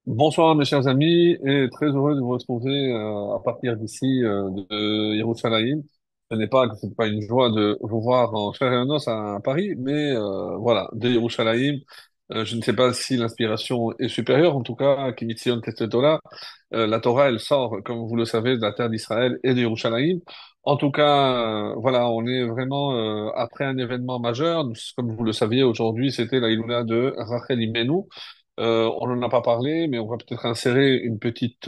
Bonsoir mes chers amis et très heureux de vous retrouver à partir d'ici de Yerushalayim. C'est pas une joie de vous voir en chair et en os à Paris, mais voilà, de Yerushalayim. Je ne sais pas si l'inspiration est supérieure, en tout cas, qui Mitzion Teste Torah. La Torah, elle sort, comme vous le savez, de la terre d'Israël et de Yerushalayim. En tout cas, voilà, on est vraiment après un événement majeur. Comme vous le saviez, aujourd'hui, c'était la Iluna de Rachel Imenu. On n'en a pas parlé, mais on va peut-être insérer une petite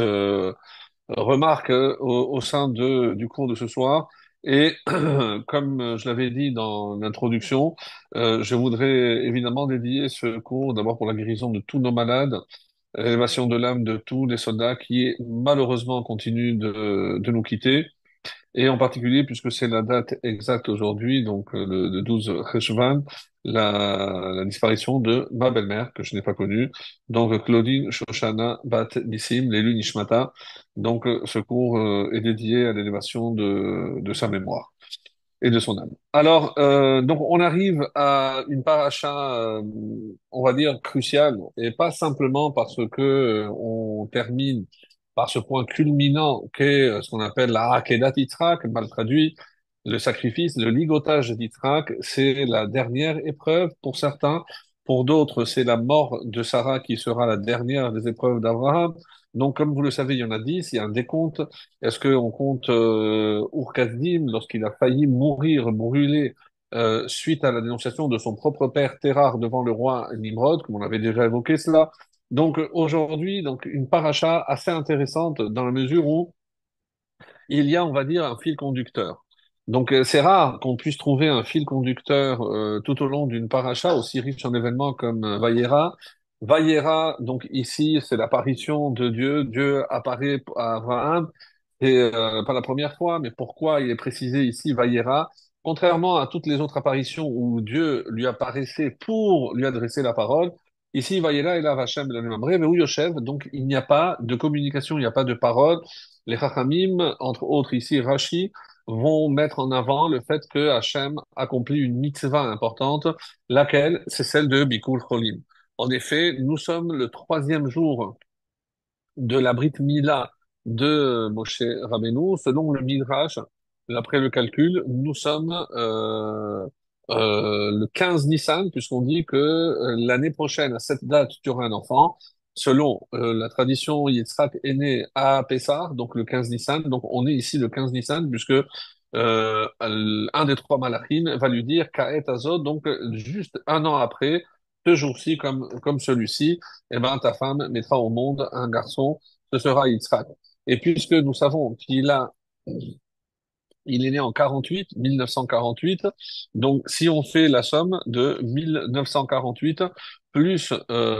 remarque au sein du cours de ce soir. Et comme je l'avais dit dans l'introduction, je voudrais évidemment dédier ce cours d'abord pour la guérison de tous nos malades, l'élévation de l'âme de tous les soldats qui malheureusement continuent de nous quitter. Et en particulier, puisque c'est la date exacte aujourd'hui, donc le 12 Cheshvan, la disparition de ma belle-mère, que je n'ai pas connue, donc Claudine Shoshana Bat Nissim, l'élu Nishmata. Donc ce cours est dédié à l'élévation de sa mémoire et de son âme. Alors, donc on arrive à une paracha, on va dire, cruciale, et pas simplement parce que on termine par ce point culminant qu'est ce qu'on appelle la Akedat Yitzhak, mal traduit, le sacrifice, le ligotage d'Yitzhak, c'est la dernière épreuve pour certains. Pour d'autres, c'est la mort de Sarah qui sera la dernière des épreuves d'Abraham. Donc, comme vous le savez, il y en a 10, il y a un décompte. Est-ce qu'on compte Ur-Kasdim lorsqu'il a failli mourir brûlé suite à la dénonciation de son propre père Térar devant le roi Nimrod, comme on avait déjà évoqué cela. Donc aujourd'hui, donc une paracha assez intéressante dans la mesure où il y a, on va dire, un fil conducteur. Donc c'est rare qu'on puisse trouver un fil conducteur tout au long d'une paracha aussi riche en événements comme Vayera. Vayera, donc ici, c'est l'apparition de Dieu. Dieu apparaît à Abraham, et pas la première fois, mais pourquoi il est précisé ici Vayera? Contrairement à toutes les autres apparitions où Dieu lui apparaissait pour lui adresser la parole, ici Vayera et là Vachem et où Yoshev, donc il n'y a pas de communication, il n'y a pas de parole. Les Chachamim, entre autres ici Rashi, vont mettre en avant le fait que Hachem accomplit une mitzvah importante, laquelle c'est celle de Bikul Cholim. En effet, nous sommes le troisième jour de la Brit Mila de Moshe Rabbeinu. Selon le Midrash, d'après le calcul, nous sommes le 15 Nissan, puisqu'on dit que l'année prochaine, à cette date, tu auras un enfant. Selon la tradition, Yitzhak est né à Pessah, donc le 15 Nissan. Donc on est ici le 15 Nissan, puisque un des trois malachim va lui dire Ka'et Azot, donc juste un an après, ce jour-ci comme celui-ci, eh ben, ta femme mettra au monde un garçon, ce sera Yitzhak. Et puisque nous savons il est né en 48, 1948, donc si on fait la somme de 1948 plus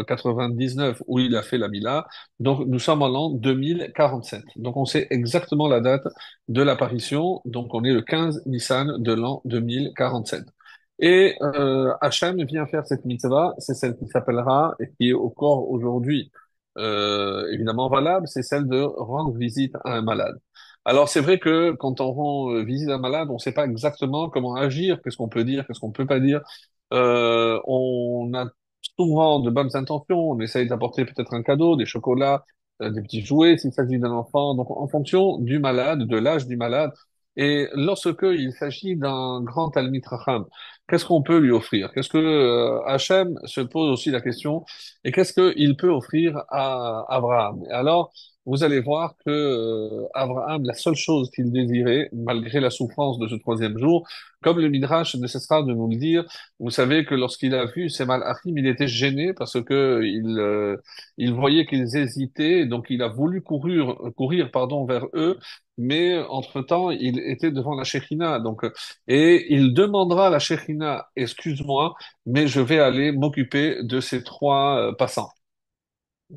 99 où il a fait la Mila, donc nous sommes en l'an 2047. Donc on sait exactement la date de l'apparition, donc on est le 15 Nissan de l'an 2047. Et Hachem vient faire cette mitzvah, c'est celle qui s'appellera, et qui est au corps aujourd'hui évidemment valable, c'est celle de rendre visite à un malade. Alors c'est vrai que quand on rend visite à un malade, on ne sait pas exactement comment agir, qu'est-ce qu'on peut dire, qu'est-ce qu'on peut pas dire. On a souvent de bonnes intentions, on essaye d'apporter peut-être un cadeau, des chocolats, des petits jouets s'il s'agit d'un enfant, donc en fonction du malade, de l'âge du malade. Et lorsque il s'agit d'un grand Talmid Racham, qu'est-ce qu'on peut lui offrir? Qu'est-ce que Hachem se pose aussi la question, et qu'est-ce qu'il peut offrir à Abraham? Et alors, vous allez voir que Abraham, la seule chose qu'il désirait, malgré la souffrance de ce troisième jour, comme le Midrash ne cessera de nous le dire, vous savez que lorsqu'il a vu ces malachim, il était gêné parce que il voyait qu'ils hésitaient, donc il a voulu courir, pardon, vers eux, mais entre-temps, il était devant la Shekhinah, donc, et il demandera à la Shekhinah, excuse-moi, mais je vais aller m'occuper de ces trois passants.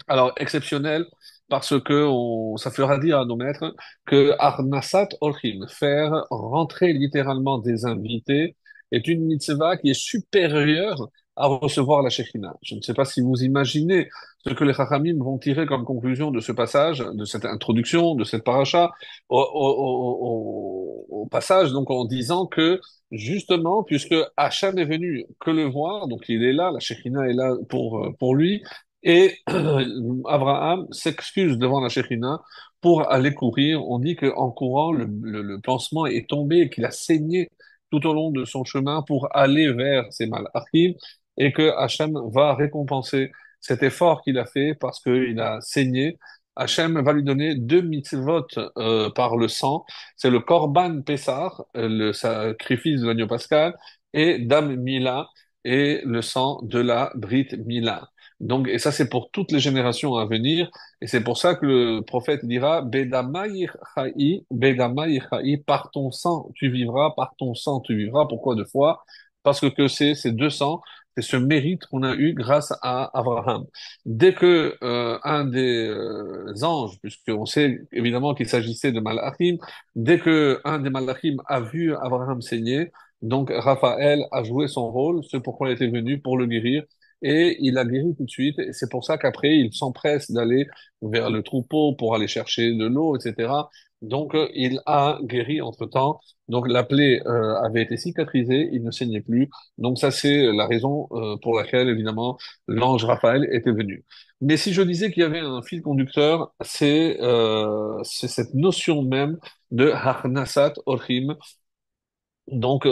Alors, exceptionnel, parce que ça fera dire à nos maîtres que Arnasat Olchim, faire rentrer littéralement des invités, est une mitzvah qui est supérieure à recevoir la Shekhinah. Je ne sais pas si vous imaginez ce que les Chachamim vont tirer comme conclusion de ce passage, de cette introduction, de cette paracha, au passage, donc en disant que, justement, puisque Hachem est venu que le voir, donc il est là, la Shekhinah est là pour lui, Et Abraham s'excuse devant la Shekhinah pour aller courir. On dit qu'en courant, le pansement est tombé et qu'il a saigné tout au long de son chemin pour aller vers ces malachim et que Hachem va récompenser cet effort qu'il a fait parce qu'il a saigné. Hachem va lui donner deux mitzvot par le sang. C'est le Korban Pessah, le sacrifice de l'agneau pascal, et Dam Mila, et le sang de la Brit Mila. Donc, et ça, c'est pour toutes les générations à venir. Et c'est pour ça que le prophète dira, Bedama yichai, Bedama yichai, par ton sang, tu vivras, par ton sang, tu vivras. Pourquoi deux fois? Parce que c'est ces deux sangs, c'est ce mérite qu'on a eu grâce à Abraham. Dès que un des anges, puisqu'on sait évidemment qu'il s'agissait de Malachim, dès que un des Malachim a vu Abraham saigner, donc Raphaël a joué son rôle, ce pourquoi il était venu pour le guérir et il a guéri tout de suite. Et c'est pour ça qu'après, il s'empresse d'aller vers le troupeau pour aller chercher de l'eau, etc. Donc, il a guéri entre-temps. Donc, la plaie avait été cicatrisée, il ne saignait plus. Donc, ça, c'est la raison pour laquelle, évidemment, l'ange Raphaël était venu. Mais si je disais qu'il y avait un fil conducteur, c'est cette notion même de Harnasat Orchim, donc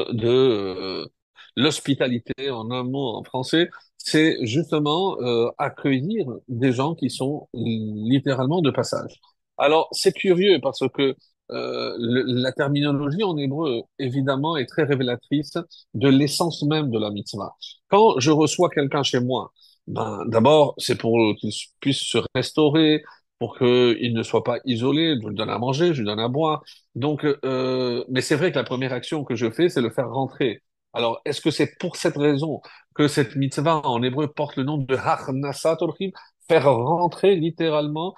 l'hospitalité en un mot en français, c'est justement accueillir des gens qui sont littéralement de passage. Alors c'est curieux parce que la terminologie en hébreu évidemment est très révélatrice de l'essence même de la mitzvah. Quand je reçois quelqu'un chez moi, ben d'abord c'est pour qu'il puisse se restaurer, pour qu'il ne soit pas isolé, je lui donne à manger, je lui donne à boire. Donc, mais c'est vrai que la première action que je fais, c'est le faire rentrer. Alors, est-ce que c'est pour cette raison que cette mitzvah en hébreu porte le nom de Harnasat Orchim, faire rentrer littéralement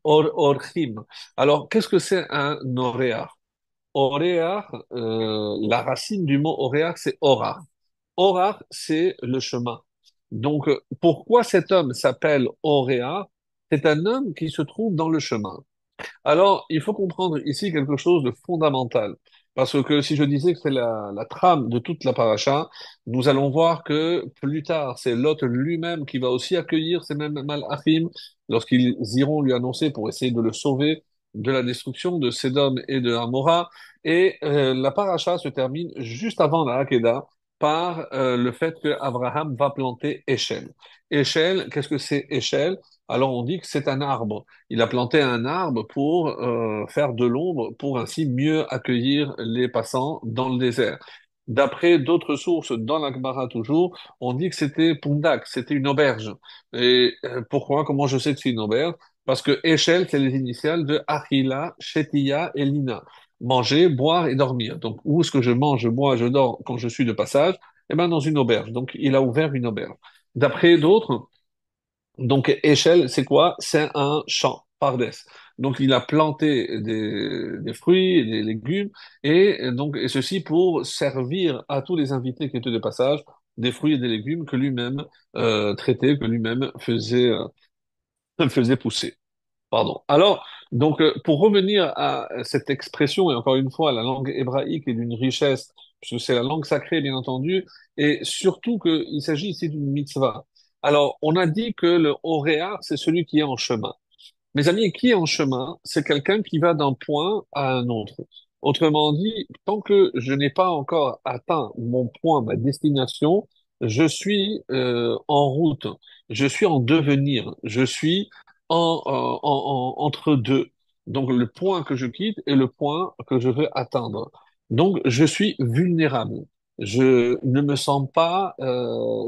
Orchim. Alors, qu'est-ce que c'est un Oréach? Oréach, la racine du mot Oréach, c'est Orach. Orach, c'est le chemin. Donc, pourquoi cet homme s'appelle Oréach? C'est un homme qui se trouve dans le chemin. Alors, il faut comprendre ici quelque chose de fondamental. Parce que si je disais que c'est la trame de toute la paracha, nous allons voir que plus tard, c'est Lot lui-même qui va aussi accueillir ces mêmes malachim lorsqu'ils iront lui annoncer pour essayer de le sauver de la destruction de Sédom et de Amora. Et la paracha se termine juste avant la Hakeda par le fait que Abraham va planter Échelle. Échelle, qu'est-ce que c'est Échelle? Alors on dit que c'est un arbre. Il a planté un arbre pour faire de l'ombre, pour ainsi mieux accueillir les passants dans le désert. D'après d'autres sources, dans la Gemara toujours, on dit que c'était Pundak, c'était une auberge. Et pourquoi? Comment je sais que c'est une auberge? Parce que Echel, c'est les initiales de Achila, Shetia et Lina. Manger, boire et dormir. Donc, où est-ce que je mange, je bois, je dors quand je suis de passage? Eh bien, dans une auberge. Donc, il a ouvert une auberge. D'après d'autres, donc, échelle, c'est quoi? C'est un champ, pardes. Donc, il a planté des fruits et des légumes, et donc, et ceci pour servir à tous les invités qui étaient de passage des fruits et des légumes que lui-même traitait, que lui-même faisait pousser. Pardon. Alors, donc, pour revenir à cette expression, et encore une fois, la langue hébraïque est d'une richesse, puisque c'est la langue sacrée, bien entendu, et surtout qu'il s'agit ici d'une mitzvah. Alors, on a dit que le horéa, c'est celui qui est en chemin. Mes amis, qui est en chemin, c'est quelqu'un qui va d'un point à un autre. Autrement dit, tant que je n'ai pas encore atteint mon point, ma destination, je suis en route, je suis en devenir, je suis entre deux. Donc le point que je quitte est le point que je veux atteindre. Donc je suis vulnérable. Je ne me sens pas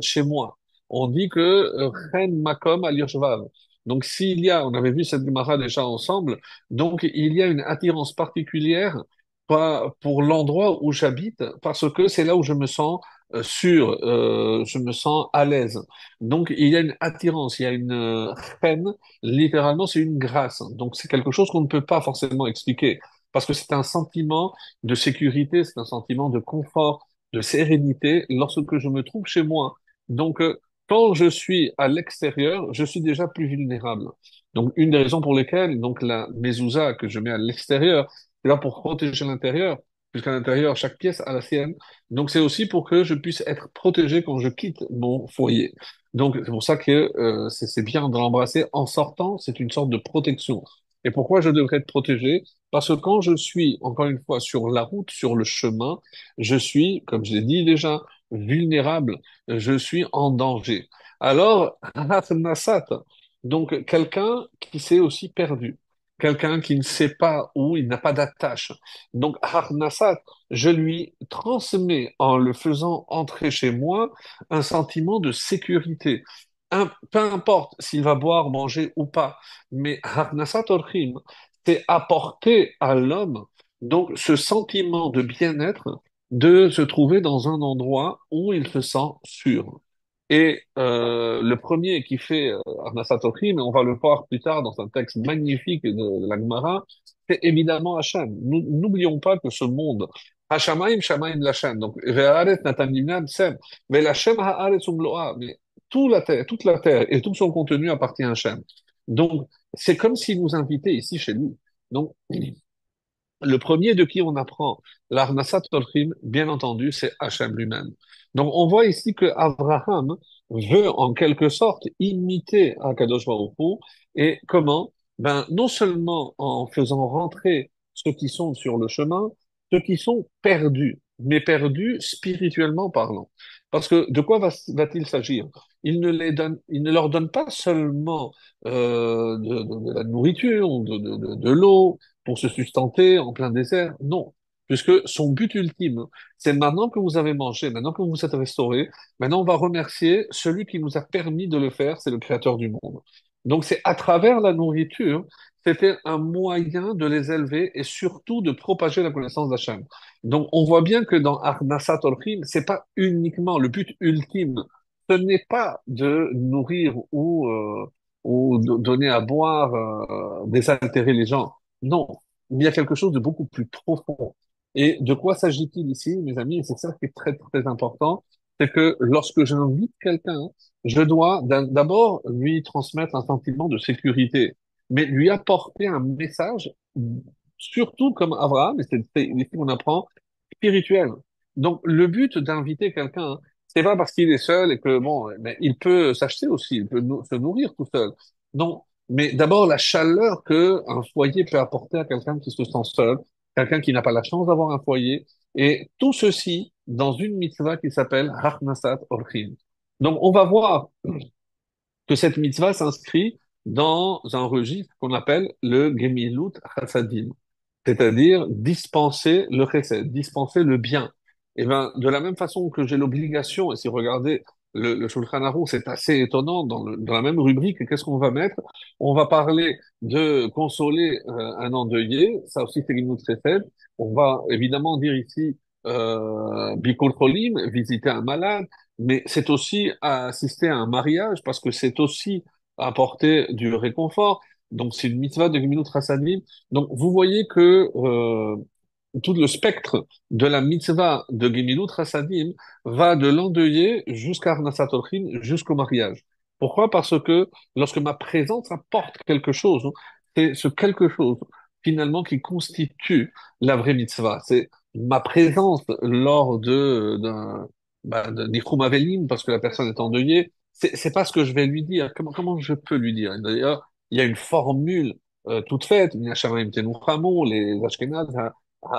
chez moi. On dit que Chen Makom al Yoshvav. Donc, s'il y a, on avait vu cette Gemara déjà ensemble, donc il y a une attirance particulière pour l'endroit où j'habite, parce que c'est là où je me sens sûr, je me sens à l'aise. Donc, il y a une attirance, il y a une haine, littéralement, c'est une grâce. Donc, c'est quelque chose qu'on ne peut pas forcément expliquer, parce que c'est un sentiment de sécurité, c'est un sentiment de confort, de sérénité lorsque je me trouve chez moi. Donc, quand je suis à l'extérieur, je suis déjà plus vulnérable. Donc, une des raisons pour lesquelles, donc, la mezouza que je mets à l'extérieur, c'est là pour protéger l'intérieur, puisqu'à l'intérieur, chaque pièce a la sienne. Donc, c'est aussi pour que je puisse être protégé quand je quitte mon foyer. Donc, c'est pour ça que c'est bien de l'embrasser en sortant, c'est une sorte de protection. Et pourquoi je devrais être protégé? Parce que quand je suis, encore une fois, sur la route, sur le chemin, je suis, comme je l'ai dit déjà, vulnérable, je suis en danger. Alors, Nasat, donc quelqu'un qui s'est aussi perdu, quelqu'un qui ne sait pas où, il n'a pas d'attache. Donc, Harnassat, je lui transmets en le faisant entrer chez moi un sentiment de sécurité. Peu importe s'il va boire, manger ou pas, mais Harnassat Orchim, c'est apporter à l'homme donc ce sentiment de bien-être de se trouver dans un endroit où il se sent sûr. Et le premier qui fait Arnasat Okhrim, et on va le voir plus tard dans un texte magnifique de la Gemara, c'est évidemment Hachem. Nous n'oublions pas que ce monde, Hashamaim, Shamaim Lachem, donc Ve'aret Natan Limnam Sem, Ve'Lachem Haaretz Umloa, mais toute la terre et tout son contenu appartient à Hachem. Donc c'est comme s'il nous invitait ici chez lui. Donc le premier de qui on apprend l'Arnasat Tolchim, bien entendu, c'est Hachem lui-même. Donc, on voit ici que Abraham veut en quelque sorte imiter Akadosh Baruch Hu. Et comment? Ben, non seulement en faisant rentrer ceux qui sont sur le chemin, ceux qui sont perdus, mais perdus spirituellement parlant. Parce que de quoi va-t-il s'agir? Il ne leur donne pas seulement de la nourriture, de l'eau, pour se sustenter en plein désert. Non, puisque son but ultime, c'est maintenant que vous avez mangé, maintenant que vous vous êtes restauré, maintenant on va remercier celui qui nous a permis de le faire, c'est le Créateur du monde. Donc c'est à travers la nourriture, c'était un moyen de les élever et surtout de propager la connaissance d'Hachem. Donc on voit bien que dans Arnasat Orchim, c'est pas uniquement le but ultime, ce n'est pas de nourrir ou de donner à boire, désaltérer les gens. Non, il y a quelque chose de beaucoup plus profond. Et de quoi s'agit-il ici, mes amis? Et c'est ça qui est très, très important. C'est que lorsque j'invite quelqu'un, je dois d'abord lui transmettre un sentiment de sécurité, mais lui apporter un message, surtout comme Abraham, et c'est ici qu'on apprend, spirituel. Donc, le but d'inviter quelqu'un, c'est pas parce qu'il est seul et que, bon, mais il peut s'acheter aussi, il peut se nourrir tout seul. Non, mais d'abord, la chaleur que un foyer peut apporter à quelqu'un qui se sent seul, quelqu'un qui n'a pas la chance d'avoir un foyer, et tout ceci dans une mitzvah qui s'appelle Harnasat Orchim. Donc, on va voir que cette mitzvah s'inscrit dans un registre qu'on appelle le Gemilut Chassadim, c'est-à-dire dispenser le chesed, dispenser le bien. Et ben, de la même façon que j'ai l'obligation, et si vous regardez le Shulchan Aruch, c'est assez étonnant, dans la même rubrique, qu'est-ce qu'on va mettre? On va parler de consoler un endeuillé, ça aussi c'est Gemilut Chesed. On va évidemment dire ici Bikur Cholim, visiter un malade, mais c'est aussi assister à un mariage parce que c'est aussi apporter du réconfort. Donc c'est une mitzvah de Gemilut Chassadim. Donc vous voyez que tout le spectre de la mitzvah de Gemilut Chassadim va de l'endeuillé jusqu'à Arnasat Orchim, jusqu'au mariage. Pourquoi? Parce que lorsque ma présence apporte quelque chose, hein, c'est ce quelque chose finalement qui constitue la vraie mitzvah. C'est ma présence lors de Nichum Avelim, parce que la personne est endeuillée. C'est pas ce que je vais lui dire. Comment je peux lui dire? D'ailleurs, il y a une formule toute faite. Minashamayim Tenuchamu, les Ashkénazes,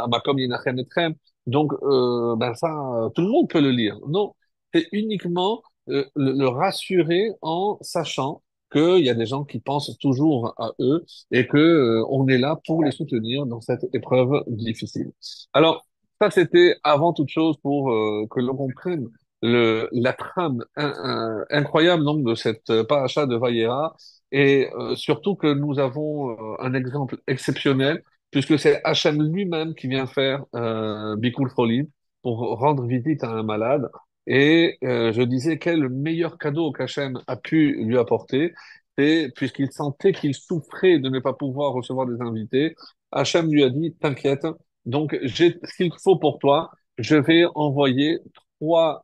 Makom Yinachem Etchem. Donc, ben ça, tout le monde peut le lire. Non, c'est uniquement le rassurer en sachant qu'il y a des gens qui pensent toujours à eux et que on est là pour les soutenir dans cette épreuve difficile. Alors, ça, c'était avant toute chose pour que l'on comprenne la trame incroyable donc, de cette paracha de Vayera et surtout que nous avons un exemple exceptionnel puisque c'est Hachem lui-même qui vient faire Bikul Cholim pour rendre visite à un malade. Et je disais quel est le meilleur cadeau qu'Hachem a pu lui apporter, et puisqu'il sentait qu'il souffrait de ne pas pouvoir recevoir des invités, Hachem lui a dit, t'inquiète, donc j'ai ce qu'il faut pour toi, je vais envoyer trois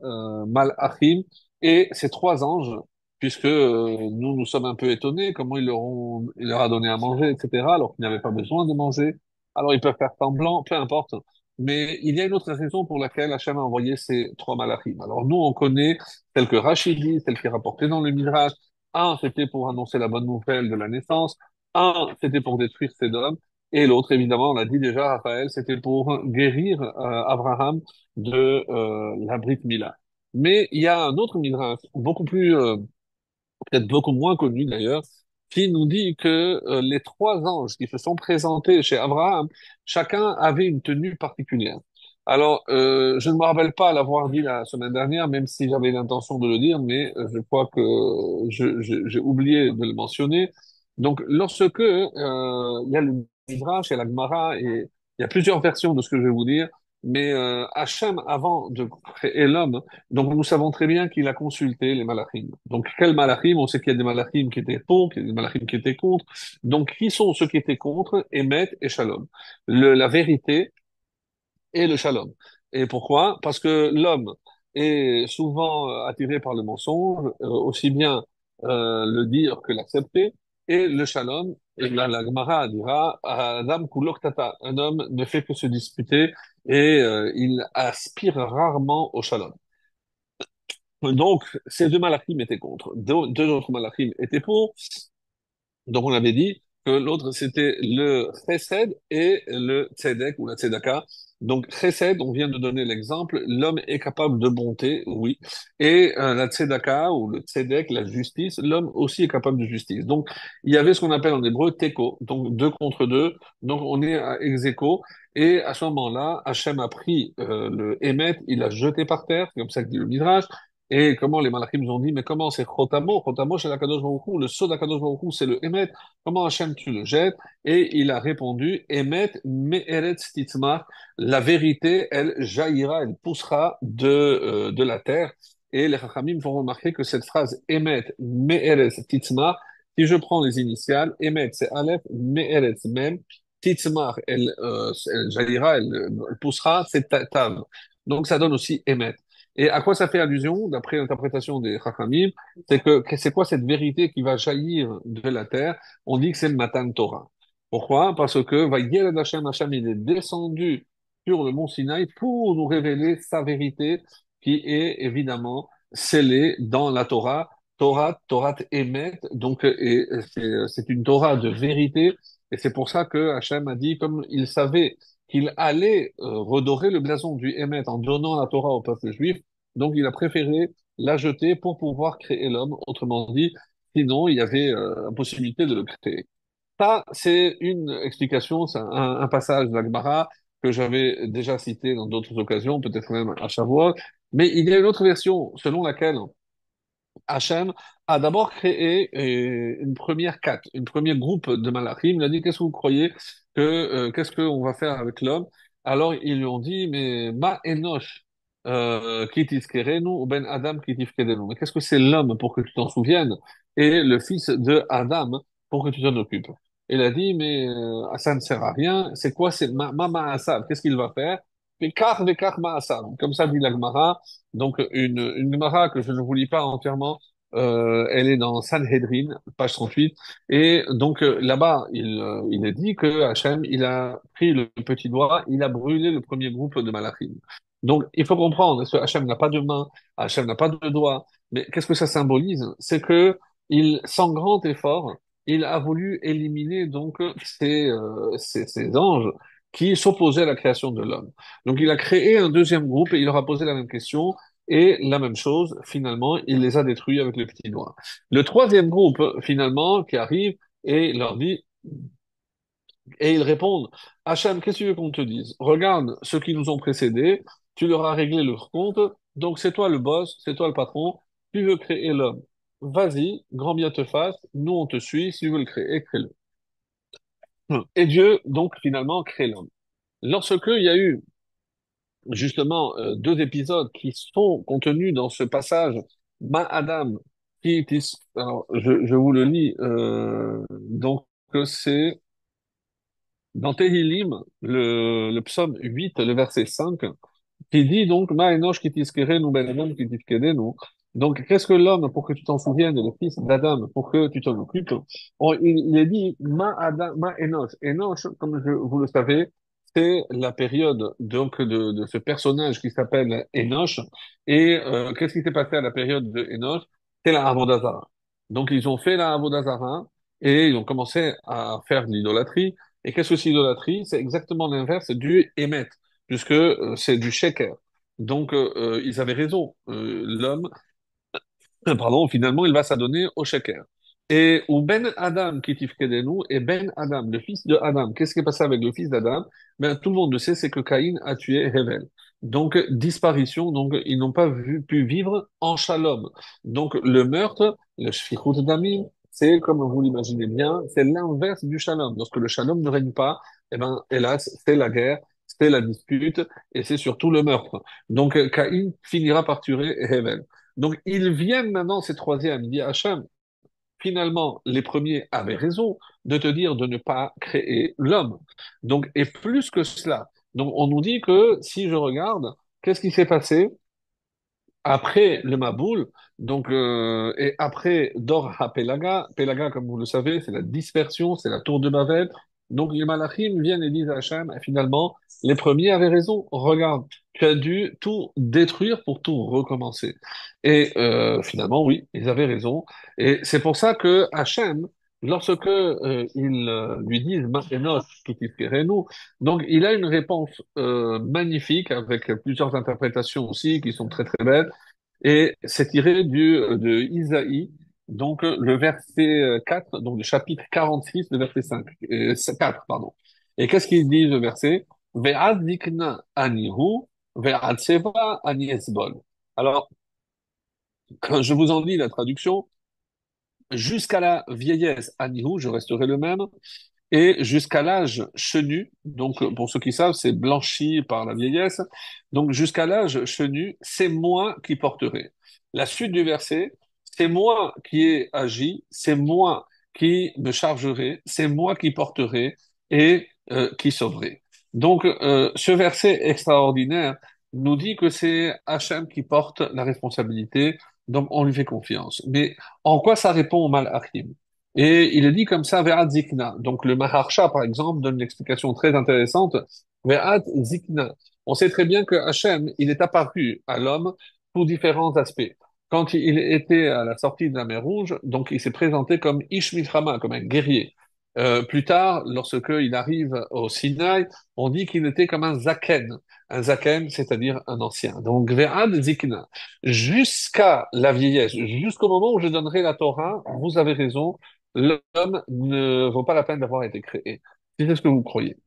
malachim et ces trois anges, puisque nous nous sommes un peu étonnés comment il leur a donné à manger, etc., alors qu'ils n'avaient pas besoin de manger. Alors ils peuvent faire semblant, peu importe. mais il y a une autre raison pour laquelle Hachem a envoyé ces trois malachim. Alors nous, on connaît, tel que Rachid dit, tel qui est rapporté dans le Midrash, un, c'était pour annoncer la bonne nouvelle de la naissance, un, c'était pour détruire Sédom, et l'autre, évidemment, on l'a dit déjà, Raphaël, c'était pour guérir Abraham de la Brit Mila. Mais il y a un autre Midrash, beaucoup plus peut-être beaucoup moins connu d'ailleurs, qui nous dit que les trois anges qui se sont présentés chez Abraham, chacun avait une tenue particulière. Alors, je ne me rappelle pas l'avoir dit la semaine dernière, même si j'avais l'intention de le dire, mais je crois que j'ai oublié de le mentionner. Donc, lorsque il y a le Midrash et la Gemara, et il y a plusieurs versions de ce que je vais vous dire, mais Hachem, avant de créer l'homme, donc nous savons très bien qu'il a consulté les malachim. Donc quels malachim? On sait qu'il y a des malachim qui étaient pour, qu'il y a des malachim qui étaient contre. Donc qui sont ceux qui étaient contre? Émet et Shalom. La vérité et le shalom. Et pourquoi? Parce que l'homme est souvent attiré par le mensonge, aussi bien le dire que l'accepter, et le shalom, et la Gemara dira, Adam kulok tata, un homme ne fait que se disputer et il aspire rarement au shalom. Donc, ces deux malachim étaient contre. Deux autres malachim étaient pour. Donc, on avait dit que l'autre, c'était le chesed et le tzedek ou la tzedaka. Donc, chesed, on vient de donner l'exemple, l'homme est capable de bonté, oui. Et la tzedaka ou le tzedek, la justice, l'homme aussi est capable de justice. Donc, il y avait ce qu'on appelle en hébreu teko, donc deux contre deux. Donc, on est à ex aequo. Et à ce moment-là, Hachem a pris le émet, il l'a jeté par terre, c'est comme ça que dit le Midrash. Et comment les Malachim ont dit, mais comment c'est Chotamo? Chotamo, c'est la Kadosh Baruch Hu. Le sceau d'Akadosh Baruch Hu, c'est le Emet. Comment Hachem tu le jettes? Et il a répondu, Emet me'eretz titzmar. La vérité, elle jaillira, elle poussera de la terre. Et les Chachamim vont remarquer que cette phrase Emet me'eretz titzmar, si je prends les initiales, Emet c'est Aleph, me'eretz même, titzmar, elle jaillira, elle poussera, c'est Tav. Donc ça donne aussi Emet. Et à quoi ça fait allusion, d'après l'interprétation des Chachamim, c'est que c'est quoi cette vérité qui va jaillir de la terre? On dit que c'est le Matan Torah. Pourquoi? Parce que Vayered Hashem, Hashem, il est descendu sur le mont Sinaï pour nous révéler sa vérité qui est évidemment scellée dans la Torah. Torah Emet, donc et c'est une Torah de vérité, et c'est pour ça que Hashem a dit, comme il savait qu'il allait redorer le blason du Hémet en donnant la Torah au peuple juif. Donc, il a préféré la jeter pour pouvoir créer l'homme. Autrement dit, sinon, il y avait impossibilité de le créer. Ça, c'est une explication, c'est un passage de la Gemara que j'avais déjà cité dans d'autres occasions, peut-être même à Shavuot. Mais il y a une autre version selon laquelle Hachem a d'abord créé une première quête, une premier groupe de malachim. Il a dit, qu'est-ce que vous croyez qu'est-ce qu'on va faire avec l'homme? Alors ils lui ont dit, mais ma enosh ki tizkerenu ou ben Adam ki tifkedenu. Mais qu'est-ce que c'est l'homme pour que tu t'en souviennes et le fils de Adam pour que tu t'en occupes? Il a dit, mais ça ne sert à rien. C'est quoi? C'est ma ma'asav. Qu'est-ce qu'il va faire? Vekar ma'asav. Comme ça dit la Gemara. Donc, une Gemara que je ne vous lis pas entièrement, elle est dans Sanhedrin, page 38. Et donc, là-bas, il est dit que Hachem, il a pris le petit doigt, il a brûlé le premier groupe de Malachim. Donc, il faut comprendre, que Hachem n'a pas de main, Hachem n'a pas de doigt. Mais qu'est-ce que ça symbolise? C'est que sans grand effort, il a voulu éliminer donc ces anges qui s'opposaient à la création de l'homme. Donc il a créé un deuxième groupe et il leur a posé la même question et la même chose, finalement, il les a détruits avec le petit doigt. Le troisième groupe, finalement, qui arrive et il leur dit, et ils répondent, Hachem, qu'est-ce que tu veux qu'on te dise? Regarde ceux qui nous ont précédés, tu leur as réglé leur compte, donc c'est toi le boss, c'est toi le patron, tu veux créer l'homme. Vas-y, grand bien te fasse, nous on te suit, si tu veux le créer, crée-le. Et Dieu, donc, finalement, crée l'homme. Lorsque il y a eu justement deux épisodes qui sont contenus dans ce passage. Ma Adam, alors je vous le lis, donc c'est dans Tehillim, le psaume 8, le verset 5, qui dit donc Ma Enosh qui tiskerenu ben Adam qui tiskerenu. Donc qu'est-ce que l'homme pour que tu t'en souviennes, et le fils d'Adam pour que tu t'en occupes? Il est dit Ma Adam, Ma Enosh. Enosh, comme vous le savez, c'est la période donc de ce personnage qui s'appelle Enoch. Et qu'est-ce qui s'est passé à la période de Enoch? C'est la Avodazara. Donc ils ont fait la Avodazara et ils ont commencé à faire de l'idolâtrie. Et qu'est-ce que c'est l'idolâtrie? C'est exactement l'inverse du Hémet, puisque c'est du Sheker. Donc ils avaient raison. L'homme pardon, finalement, il va s'adonner au shaker. Et ou Ben Adam qui tifkedenu, et Ben Adam, le fils de Adam. Qu'est-ce qui est passé avec le fils d'Adam? Ben, tout le monde le sait, c'est que Caïn a tué Hével. Donc, disparition, donc ils n'ont pas pu vivre en shalom. Donc, le meurtre, le shfichut damim, c'est, comme vous l'imaginez bien, c'est l'inverse du shalom. Lorsque le shalom ne règne pas, eh ben, hélas, c'est la guerre, c'est la dispute, et c'est surtout le meurtre. Donc, Caïn finira par tuer Hével. Donc, ils viennent maintenant, ces troisièmes, il dit Hachem, finalement, les premiers avaient raison de te dire de ne pas créer l'homme. Donc, et plus que cela. Donc, on nous dit que si je regarde, qu'est-ce qui s'est passé? Après le Maboul, donc et après Dor HaPelaga, Pelaga, comme vous le savez, c'est la dispersion, c'est la tour de Babel. Donc les Malachim viennent et disent à Hachem, et finalement, les premiers avaient raison. Regarde, tu as dû tout détruire pour tout recommencer. Et finalement, oui, ils avaient raison. Et c'est pour ça que Hachem, lorsque ils lui disent Matenos nous, donc il a une réponse magnifique avec plusieurs interprétations aussi qui sont très très belles. Et c'est tiré de Isaïe, donc le verset 4, donc le chapitre 46, le verset 5, 4, pardon. Et qu'est-ce qu'il dit le verset? Ve'ad zikna anihu, ve'ad seva ani esbol. Alors, quand je vous en lis la traduction, jusqu'à la vieillesse anihu, je resterai le même, et jusqu'à l'âge chenu, donc pour ceux qui savent, c'est blanchi par la vieillesse, donc jusqu'à l'âge chenu, c'est moi qui porterai. La suite du verset, c'est moi qui ai agi, c'est moi qui me chargerai, c'est moi qui porterai et qui sauverai. Donc ce verset extraordinaire nous dit que c'est Hachem qui porte la responsabilité, donc on lui fait confiance. Mais en quoi ça répond au Malachim? Et il est dit comme ça, Ve'at Zikna. Donc le Maharsha, par exemple, donne une explication très intéressante. Ve'at Zikna. On sait très bien que Hachem, il est apparu à l'homme sous différents aspects. Quand il était à la sortie de la mer Rouge, donc il s'est présenté comme Ish Milchama, comme un guerrier. Plus tard, lorsque il arrive au Sinaï, on dit qu'il était comme un zaken. Un zaken, c'est-à-dire un ancien. Donc, Ve'ad Zikna. Jusqu'à la vieillesse, jusqu'au moment où je donnerai la Torah, vous avez raison, l'homme ne vaut pas la peine d'avoir été créé. Si c'est ce que vous croyez.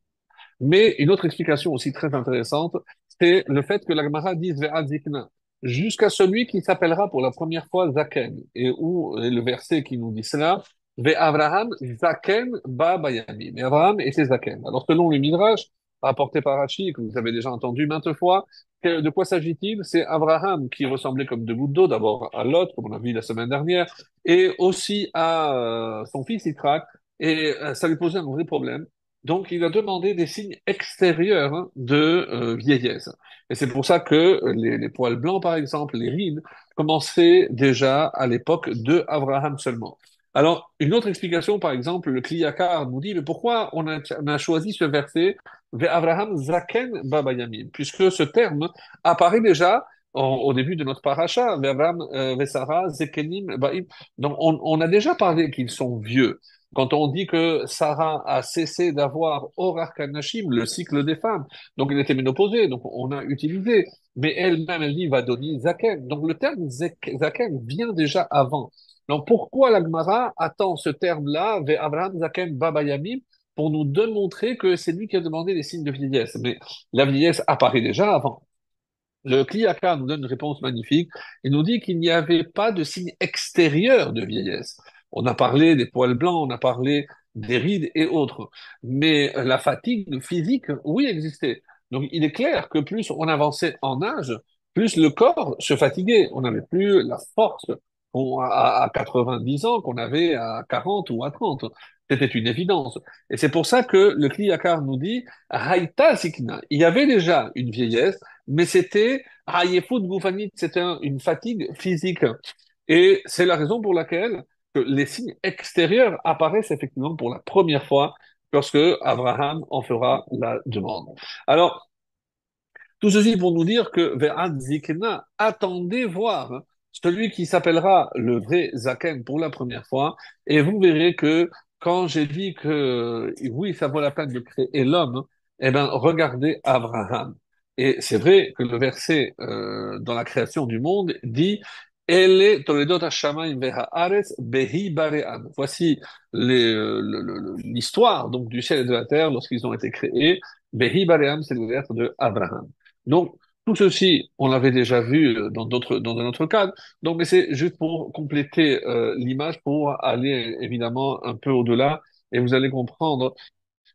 Mais une autre explication aussi très intéressante, c'est le fait que la Gemara dise Ve'ad Zikna, jusqu'à celui qui s'appellera pour la première fois Zaken, et où est le verset qui nous dit cela, Ve'avraham Zaken ba Bayami. Mais Abraham était Zaken. Alors selon le Midrash, rapporté par Rashi, que vous avez déjà entendu maintes fois, de quoi s'agit-il? C'est Abraham qui ressemblait comme deux gouttes d'eau, d'abord à Lot, comme on a vu la semaine dernière, et aussi à son fils Yitzhak, et ça lui posait un vrai problème. Donc, il a demandé des signes extérieurs de vieillesse. Et c'est pour ça que les poils blancs, par exemple, les rides, commençaient déjà à l'époque de Abraham seulement. Alors, une autre explication, par exemple, le Kliyakar nous dit, mais pourquoi on a choisi ce verset, Abraham Zaken Baba Yamim, puisque ce terme apparaît déjà au début de notre paracha, Abraham Vesara Zekenim Baim. Donc, on a déjà parlé qu'ils sont vieux. Quand on dit que Sarah a cessé d'avoir Orar Kanashim, le cycle des femmes, donc elle était ménopausée, donc on a utilisé, mais elle-même, elle dit va donner Zaken. Donc le terme Zaken vient déjà avant. Donc pourquoi la Gemara attend ce terme-là, Ve Abraham Zaken Baba Yamim, pour nous démontrer que c'est lui qui a demandé les signes de vieillesse. Mais la vieillesse apparaît déjà avant. Le Kliyaka nous donne une réponse magnifique. Il nous dit qu'il n'y avait pas de signe extérieur de vieillesse. On a parlé des poils blancs, on a parlé des rides et autres. Mais la fatigue physique, oui, existait. Donc il est clair que plus on avançait en âge, plus le corps se fatiguait. On n'avait plus la force à 90 ans qu'on avait à 40 ou à 30. C'était une évidence. Et c'est pour ça que le Kliyakar nous dit, Haïta Zikna. Il y avait déjà une vieillesse, mais c'était Hayefut Goufanit, c'était une fatigue physique. Et c'est la raison pour laquelle que les signes extérieurs apparaissent effectivement pour la première fois lorsque Abraham en fera la demande. Alors, tout ceci pour nous dire que Ve'ad Zikna, attendez voir hein, celui qui s'appellera le vrai Zaken pour la première fois, et vous verrez que quand j'ai dit que oui, ça vaut la peine de créer l'homme, eh ben regardez Abraham. Et c'est vrai que le verset dans la création du monde dit Ele toledot hashamayim ve'haaretz behi bare'an. Voici l'histoire donc du ciel et de la terre lorsqu'ils ont été créés. Behi bare'an, c'est le verset de Abraham. Donc, tout ceci, on l'avait déjà vu dans un autre cadre. Donc, mais c'est juste pour compléter l'image, pour aller évidemment un peu au-delà, et vous allez comprendre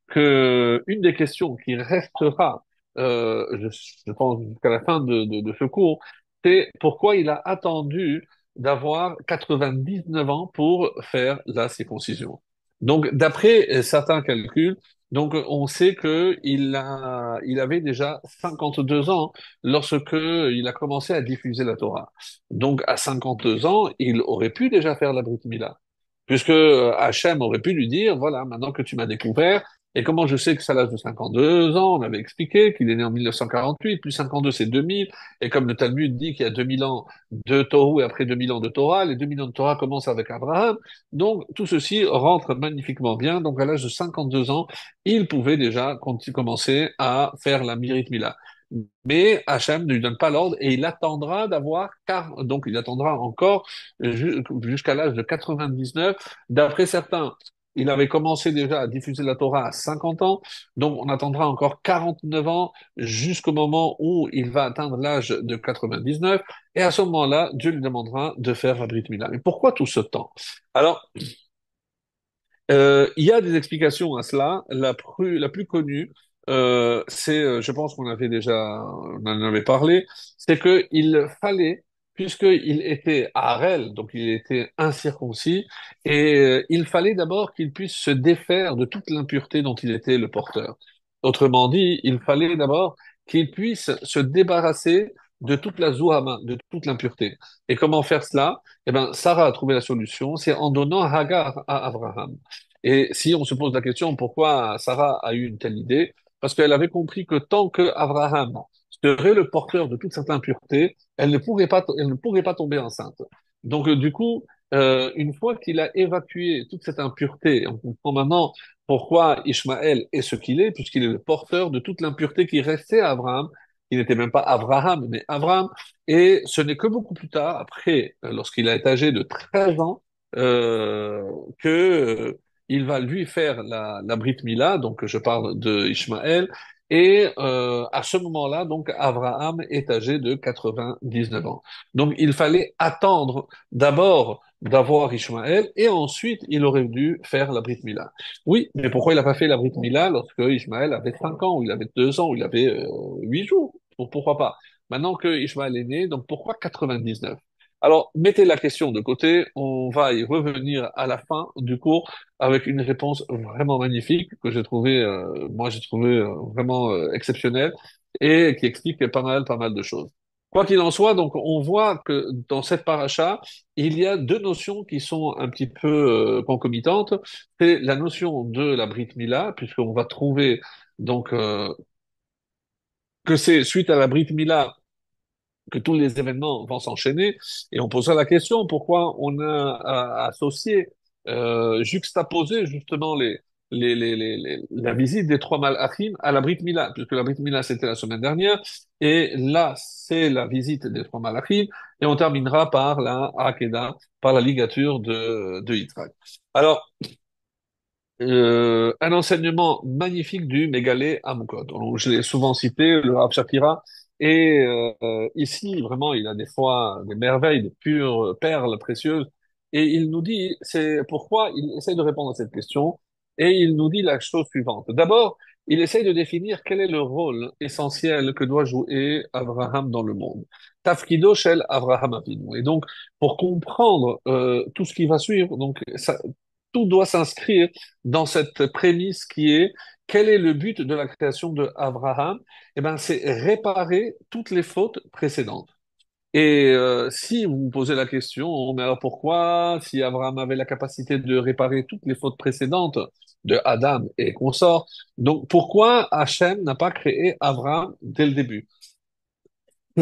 que une des questions qui restera, je pense jusqu'à la fin de ce cours, c'est pourquoi il a attendu d'avoir 99 ans pour faire la circoncision. Donc, d'après certains calculs, donc on sait que il avait déjà 52 ans lorsque il a commencé à diffuser la Torah. Donc, à 52 ans, il aurait pu déjà faire la Brit Mila. Puisque Hachem aurait pu lui dire, voilà, maintenant que tu m'as découvert, et comment je sais que c'est à l'âge de 52 ans? On avait expliqué qu'il est né en 1948, plus 52 c'est 2000, et comme le Talmud dit qu'il y a 2000 ans de Torah et après 2000 ans de Torah, les 2000 ans de Torah commencent avec Abraham, donc tout ceci rentre magnifiquement bien, donc à l'âge de 52 ans, il pouvait déjà commencer à faire la Mirit Mila. Mais Hachem ne lui donne pas l'ordre et il attendra d'avoir, car, donc il attendra encore jusqu'à l'âge de 99. D'après certains, il avait commencé déjà à diffuser la Torah à 50 ans, donc on attendra encore 49 ans jusqu'au moment où il va atteindre l'âge de 99, et à ce moment-là, Dieu lui demandera de faire la Brit Mila. Mais pourquoi tout ce temps? Alors, il y a des explications à cela. La plus connue, je pense qu'on avait déjà, on en avait parlé, c'est que il fallait, puisqu'il était Harel, donc il était incirconcis, et il fallait d'abord qu'il puisse se défaire de toute l'impureté dont il était le porteur. Autrement dit, il fallait d'abord qu'il puisse se débarrasser de toute la zouhama, de toute l'impureté. Et comment faire cela? Eh ben, Sarah a trouvé la solution, c'est en donnant Hagar à Abraham. Et si on se pose la question pourquoi Sarah a eu une telle idée, parce qu'elle avait compris que tant que Abraham serait le porteur de toute cette impureté, elle ne pourrait pas tomber enceinte. Donc du coup, une fois qu'il a évacué toute cette impureté, on comprend maintenant pourquoi Ishmaël est ce qu'il est, puisqu'il est le porteur de toute l'impureté qui restait à Abraham. Il n'était même pas Abraham, mais Abraham. Et ce n'est que beaucoup plus tard, après, lorsqu'il a été âgé de 13 ans, que il va lui faire la Brit Mila, donc je parle de Ishmaël, et à ce moment-là, donc Abraham est âgé de 99 ans. Donc il fallait attendre d'abord d'avoir Ishmaël, et ensuite il aurait dû faire la Brit Mila. Oui, mais pourquoi il n'a pas fait la Brit Mila lorsque Ishmaël avait 5 ans, ou il avait 2 ans, ou il avait 8 jours? Pourquoi pas? Maintenant que Ishmaël est né, donc pourquoi 99? Alors, mettez la question de côté, on va y revenir à la fin du cours avec une réponse vraiment magnifique que j'ai trouvé vraiment exceptionnelle et qui explique pas mal de choses. Quoi qu'il en soit, donc on voit que dans cette paracha, il y a deux notions qui sont un petit peu concomitantes. C'est la notion de la Brit Mila, puisqu'on va trouver donc que c'est suite à la Brit Mila que tous les événements vont s'enchaîner. Et on posera la question pourquoi on a associé, juxtaposé justement la visite des trois Malachim à la Brit Mila, puisque la Brit Mila c'était la semaine dernière, et là c'est la visite des trois Malachim, et on terminera par la Hakeda, par la ligature de Yitzhak. Alors, un enseignement magnifique du Mégalé Amukot. Donc, je l'ai souvent cité, le Rav Shapira. Et ici, vraiment, il a des fois des merveilles, des pures perles précieuses. Et il nous dit, c'est pourquoi il essaye de répondre à cette question. Et il nous dit la chose suivante. D'abord, il essaye de définir quel est le rôle essentiel que doit jouer Abraham dans le monde. Tafkido shel Abraham Avinu. Et donc, pour comprendre tout ce qui va suivre, donc ça, tout doit s'inscrire dans cette prémisse qui est quel est le but de la création de Abraham? Eh ben, c'est réparer toutes les fautes précédentes. Et si vous vous posez la question, mais alors pourquoi, si Abraham avait la capacité de réparer toutes les fautes précédentes de Adam et consorts, donc pourquoi Hachem n'a pas créé Abraham dès le début?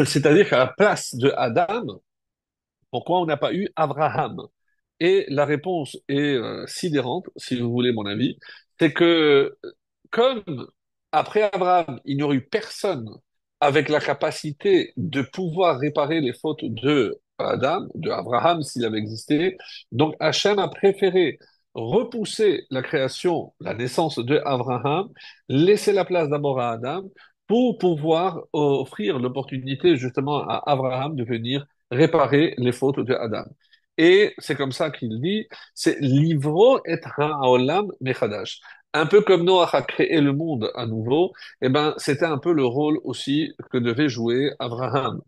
C'est-à-dire qu'à la place de Adam, pourquoi on n'a pas eu Abraham? Et la réponse est sidérante, si vous voulez mon avis, c'est que comme après Abraham, il n'y aurait eu personne avec la capacité de pouvoir réparer les fautes de Adam, de Abraham s'il avait existé, donc Hachem a préféré repousser la création, la naissance de Abraham, laisser la place d'abord à Adam pour pouvoir offrir l'opportunité justement à Abraham de venir réparer les fautes de Adam. Et c'est comme ça qu'il dit, c'est livro et haolam mechadash. Un peu comme Noah a créé le monde à nouveau, eh ben, c'était un peu le rôle aussi que devait jouer Abraham.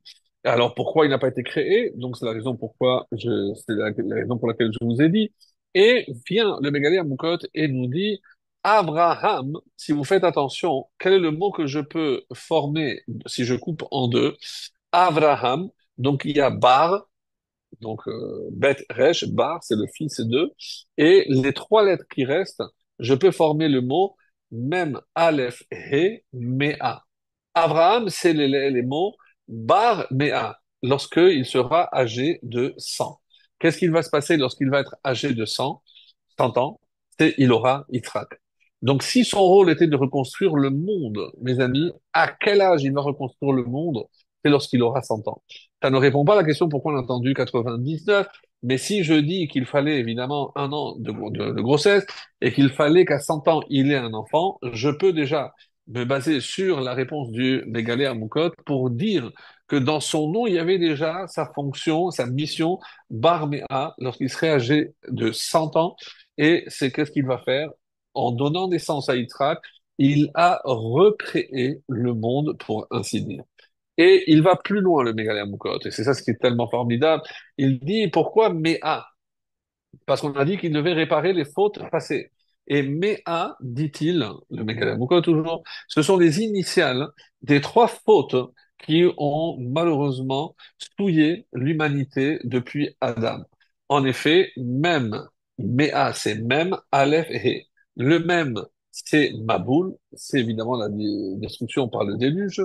Et alors, pourquoi il n'a pas été créé? Donc, c'est la raison pourquoi c'est la raison pour laquelle je vous ai dit. Et vient le Mégalé à Moukot et nous dit, Abraham, si vous faites attention, quel est le mot que je peux former si je coupe en deux? Abraham, donc il y a Bar, donc, Bet Resh, Bar, c'est le fils de. Et les trois lettres qui restent, je peux former le mot Mem, Aleph, He, Mea. Abraham, c'est les mots Bar, Mea, lorsqu'il sera âgé de 100. Qu'est-ce qu'il va se passer lorsqu'il va être âgé de 100 ans? C'est il aura Yitzhak. Donc, si son rôle était de reconstruire le monde, mes amis, à quel âge il va reconstruire le monde? C'est lorsqu'il aura 100 ans. Ça ne répond pas à la question pourquoi on a entendu 99, mais si je dis qu'il fallait évidemment un an de grossesse et qu'il fallait qu'à 100 ans il ait un enfant, je peux déjà me baser sur la réponse du Mégalé à Moukot pour dire que dans son nom, il y avait déjà sa fonction, sa mission, Barméa, lorsqu'il serait âgé de 100 ans. Et c'est qu'est-ce qu'il va faire? En donnant naissance à Yitzhak, il a recréé le monde, pour ainsi dire. Et il va plus loin, le Mégalé à Moukot. Et c'est ça ce qui est tellement formidable. Il dit, pourquoi Méa? Parce qu'on a dit qu'il devait réparer les fautes passées. Et Méa, dit-il, le Meghalem toujours, ce sont les initiales des trois fautes qui ont malheureusement souillé l'humanité depuis Adam. En effet, même, Méa, c'est même, Aleph et He. Le même, c'est Maboul, c'est évidemment la destruction par le déluge.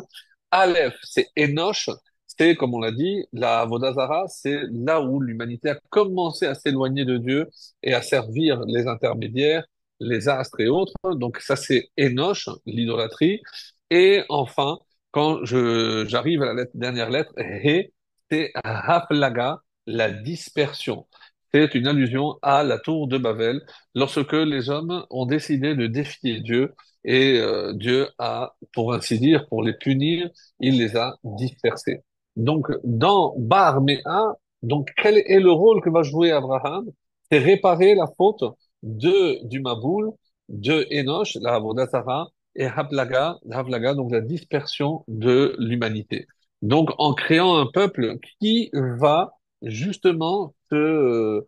Aleph, c'est Enoch, c'est, comme on l'a dit, la Vodazara, c'est là où l'humanité a commencé à s'éloigner de Dieu et à servir les intermédiaires, les astres et autres. Donc ça, c'est Enoch, l'idolâtrie. Et enfin, quand j'arrive à la dernière lettre, He, c'est Haplaga, la dispersion. C'est une allusion à la tour de Babel, lorsque les hommes ont décidé de défier Dieu, et Dieu a, pour ainsi dire, pour les punir, il les a dispersés. Donc, dans Bar Mea, donc quel est le rôle que va jouer Abraham? C'est réparer la faute du Maboul, de Enoch, la Avodah et Havlaga, donc la dispersion de l'humanité. Donc, en créant un peuple qui va justement se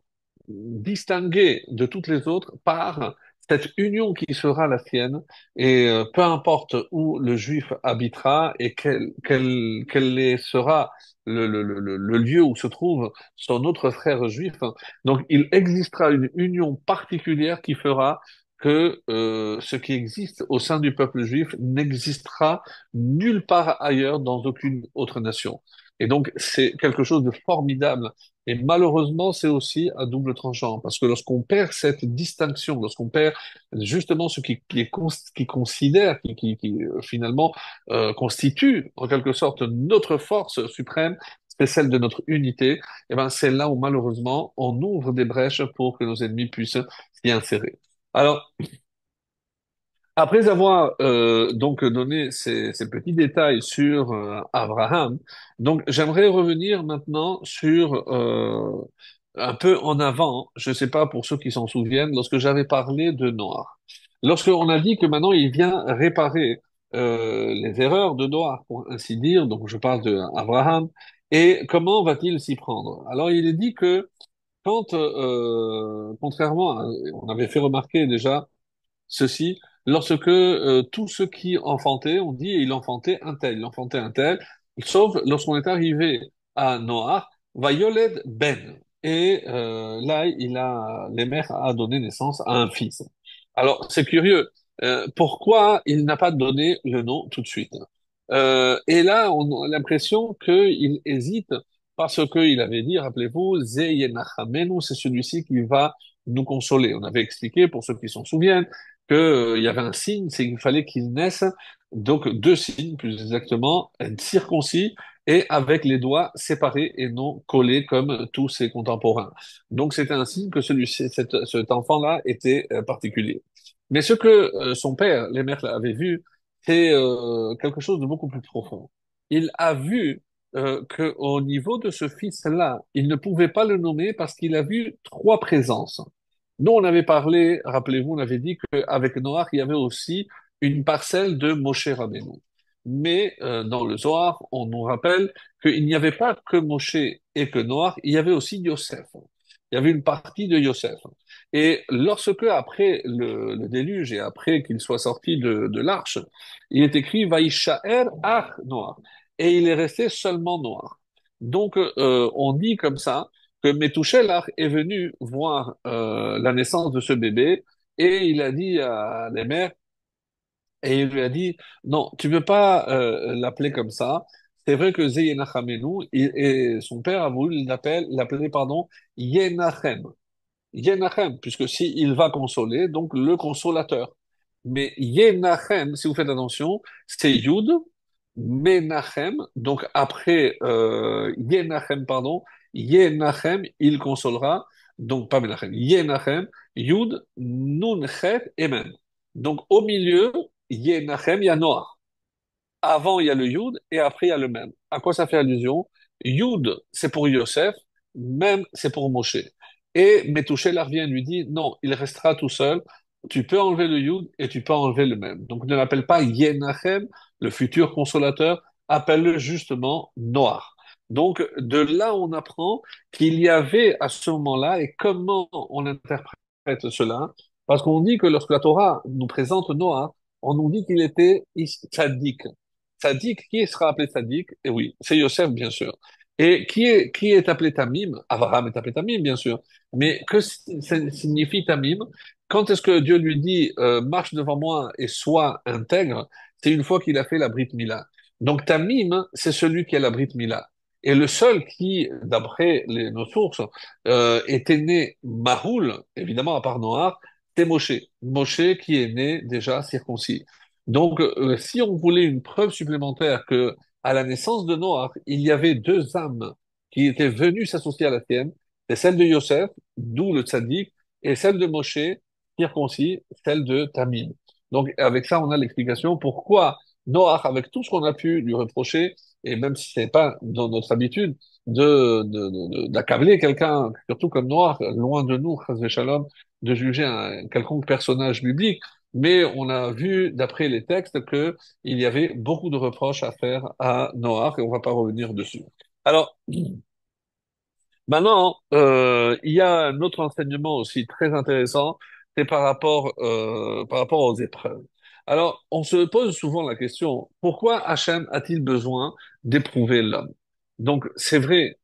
distinguer de toutes les autres par cette union qui sera la sienne, et peu importe où le juif habitera et sera le lieu où se trouve son autre frère juif, donc il existera une union particulière qui fera que ce qui existe au sein du peuple juif n'existera nulle part ailleurs dans aucune autre nation. Et donc c'est quelque chose de formidable. Et malheureusement, c'est aussi à double tranchant, parce que lorsqu'on perd cette distinction, lorsqu'on perd justement ce qui considère, finalement constitue en quelque sorte notre force suprême, c'est celle de notre unité, et ben c'est là où malheureusement on ouvre des brèches pour que nos ennemis puissent s'y insérer. Alors, après avoir donc donné ces petits détails sur Abraham, donc j'aimerais revenir maintenant sur un peu en avant. Je ne sais pas pour ceux qui s'en souviennent, lorsque j'avais parlé de Noah. Lorsqu'on a dit que maintenant il vient réparer les erreurs de Noah, pour ainsi dire, donc je parle de Abraham, et comment va-t-il s'y prendre? Alors il est dit que quand, contrairement à, on avait fait remarquer déjà ceci, lorsque tous ceux qui enfantaient, on dit il enfantait un tel, sauf lorsqu'on est arrivé à Noach, Vayoled Ben. Et là, l'émer a donné naissance à un fils. Alors, c'est curieux. Pourquoi il n'a pas donné le nom tout de suite? Et là, on a l'impression qu'il hésite parce qu'il avait dit, rappelez-vous, Ze Yenachamenu, c'est celui-ci qui va nous consoler. On avait expliqué, pour ceux qui s'en souviennent, il y avait un signe, c'est qu'il fallait qu'il naisse, donc deux signes, plus exactement, circoncis et avec les doigts séparés et non collés comme tous ses contemporains. Donc c'était un signe que cet enfant-là était particulier. Mais ce que son père, Lémerle, avait vu, c'est quelque chose de beaucoup plus profond. Il a vu que au niveau de ce fils-là, il ne pouvait pas le nommer parce qu'il a vu trois présences. Nous, on avait parlé, rappelez-vous, on avait dit qu'avec Noach, il y avait aussi une parcelle de Moshe Rabbeinu. Mais dans le Zohar, on nous rappelle qu'il n'y avait pas que Moshe et que Noach, il y avait aussi Yosef. Il y avait une partie de Yosef. Et lorsque, après le déluge et après qu'il soit sorti de l'arche, il est écrit Vaïchaer Ach Noach. Et il est resté seulement Noach. Donc, on dit comme ça que Methuselah est venu voir la naissance de ce bébé et il a dit à les mères, et il lui a dit, non, tu ne peux pas l'appeler comme ça. C'est vrai que Zéyenachamenu, et son père a voulu l'appeler, pardon, Yenachem. Yenachem, puisque si il va consoler, donc le consolateur. Mais Yenachem, si vous faites attention, c'est Yud, Menachem, donc après Yenachem, pardon, Yenachem, il consolera, donc pas Menachem, Yenachem, Yud, Nun, Chet et Mem. Donc au milieu, Yenachem, il y a Noach. Avant, il y a le Yud et après, il y a le Mem. À quoi ça fait allusion? Yud, c'est pour Yosef, Mem, c'est pour Moshe. Et Methuselah revient et lui dit, non, il restera tout seul. Tu peux enlever le Yud et tu peux enlever le Mem. Donc ne l'appelle pas Yenachem, le futur consolateur, appelle-le justement Noach. Donc de là, on apprend qu'il y avait à ce moment-là, et comment on interprète cela, parce qu'on dit que lorsque la Torah nous présente Noach, on nous dit qu'il était tzaddik. Tzaddik, qui sera appelé Tzaddik? Et oui, c'est Yosef, bien sûr. Et qui est appelé Tamim? Abraham est appelé Tamim, bien sûr. Mais que signifie Tamim? Quand est-ce que Dieu lui dit marche devant moi et sois intègre? C'est une fois qu'il a fait la Brit Mila. Donc Tamim, c'est celui qui a la Brit Mila. Et le seul qui, d'après nos sources, était né Mahoul, évidemment à part Noach, c'est Moshe. Moshe qui est né déjà circoncis. Donc, si on voulait une preuve supplémentaire que à la naissance de Noach, il y avait deux âmes qui étaient venues s'associer à la tienne, c'est celle de Yosef, d'où le tzaddik, et celle de Moshe, circoncis, celle de Tamim. Donc, avec ça, on a l'explication pourquoi Noach, avec tout ce qu'on a pu lui reprocher, et même si ce n'est pas dans notre habitude d'accabler quelqu'un, surtout comme Noach, loin de nous, chas v'shalom, de juger un quelconque personnage biblique, mais on a vu, d'après les textes, que il y avait beaucoup de reproches à faire à Noach, et on va pas revenir dessus. Alors, maintenant, il y a un autre enseignement aussi très intéressant, c'est par rapport aux épreuves. Alors, on se pose souvent la question, pourquoi Hachem a-t-il besoin d'éprouver l'homme? Donc, c'est vrai,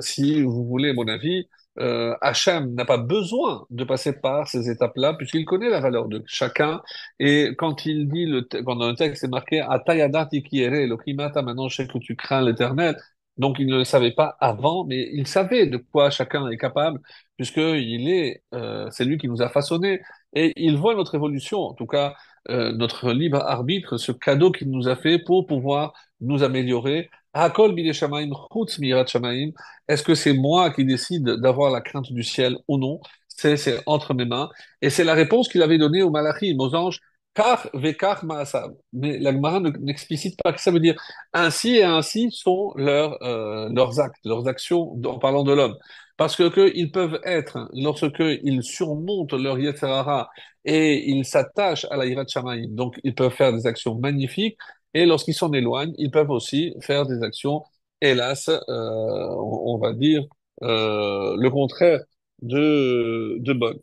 si vous voulez mon avis, Hachem n'a pas besoin de passer par ces étapes-là, puisqu'il connaît la valeur de chacun. Et quand il dit, quand dans le texte c'est marqué, Atayadati kiere Elohimata, maintenant je sais que tu crains l'Éternel. Donc il ne le savait pas avant, mais il savait de quoi chacun est capable, puisque c'est lui qui nous a façonnés, et il voit notre évolution, en tout cas notre libre arbitre, ce cadeau qu'il nous a fait pour pouvoir nous améliorer. Hakol bidei shamayim chutz mirat shamayim. Est-ce que c'est moi qui décide d'avoir la crainte du ciel ou non? C'est entre mes mains, et c'est la réponse qu'il avait donnée aux malachim, aux anges. Kach vekach ma'asav. Mais la Gemara n'explicite pas que ça veut dire ainsi et ainsi sont leurs actes, leurs actions en parlant de l'homme. Parce que ils peuvent être, lorsque ils surmontent leur Yetzer Hara et ils s'attachent à la Yirat Shamayim, donc ils peuvent faire des actions magnifiques, et lorsqu'ils s'en éloignent, ils peuvent aussi faire des actions, hélas, on va dire, le contraire de bonnes.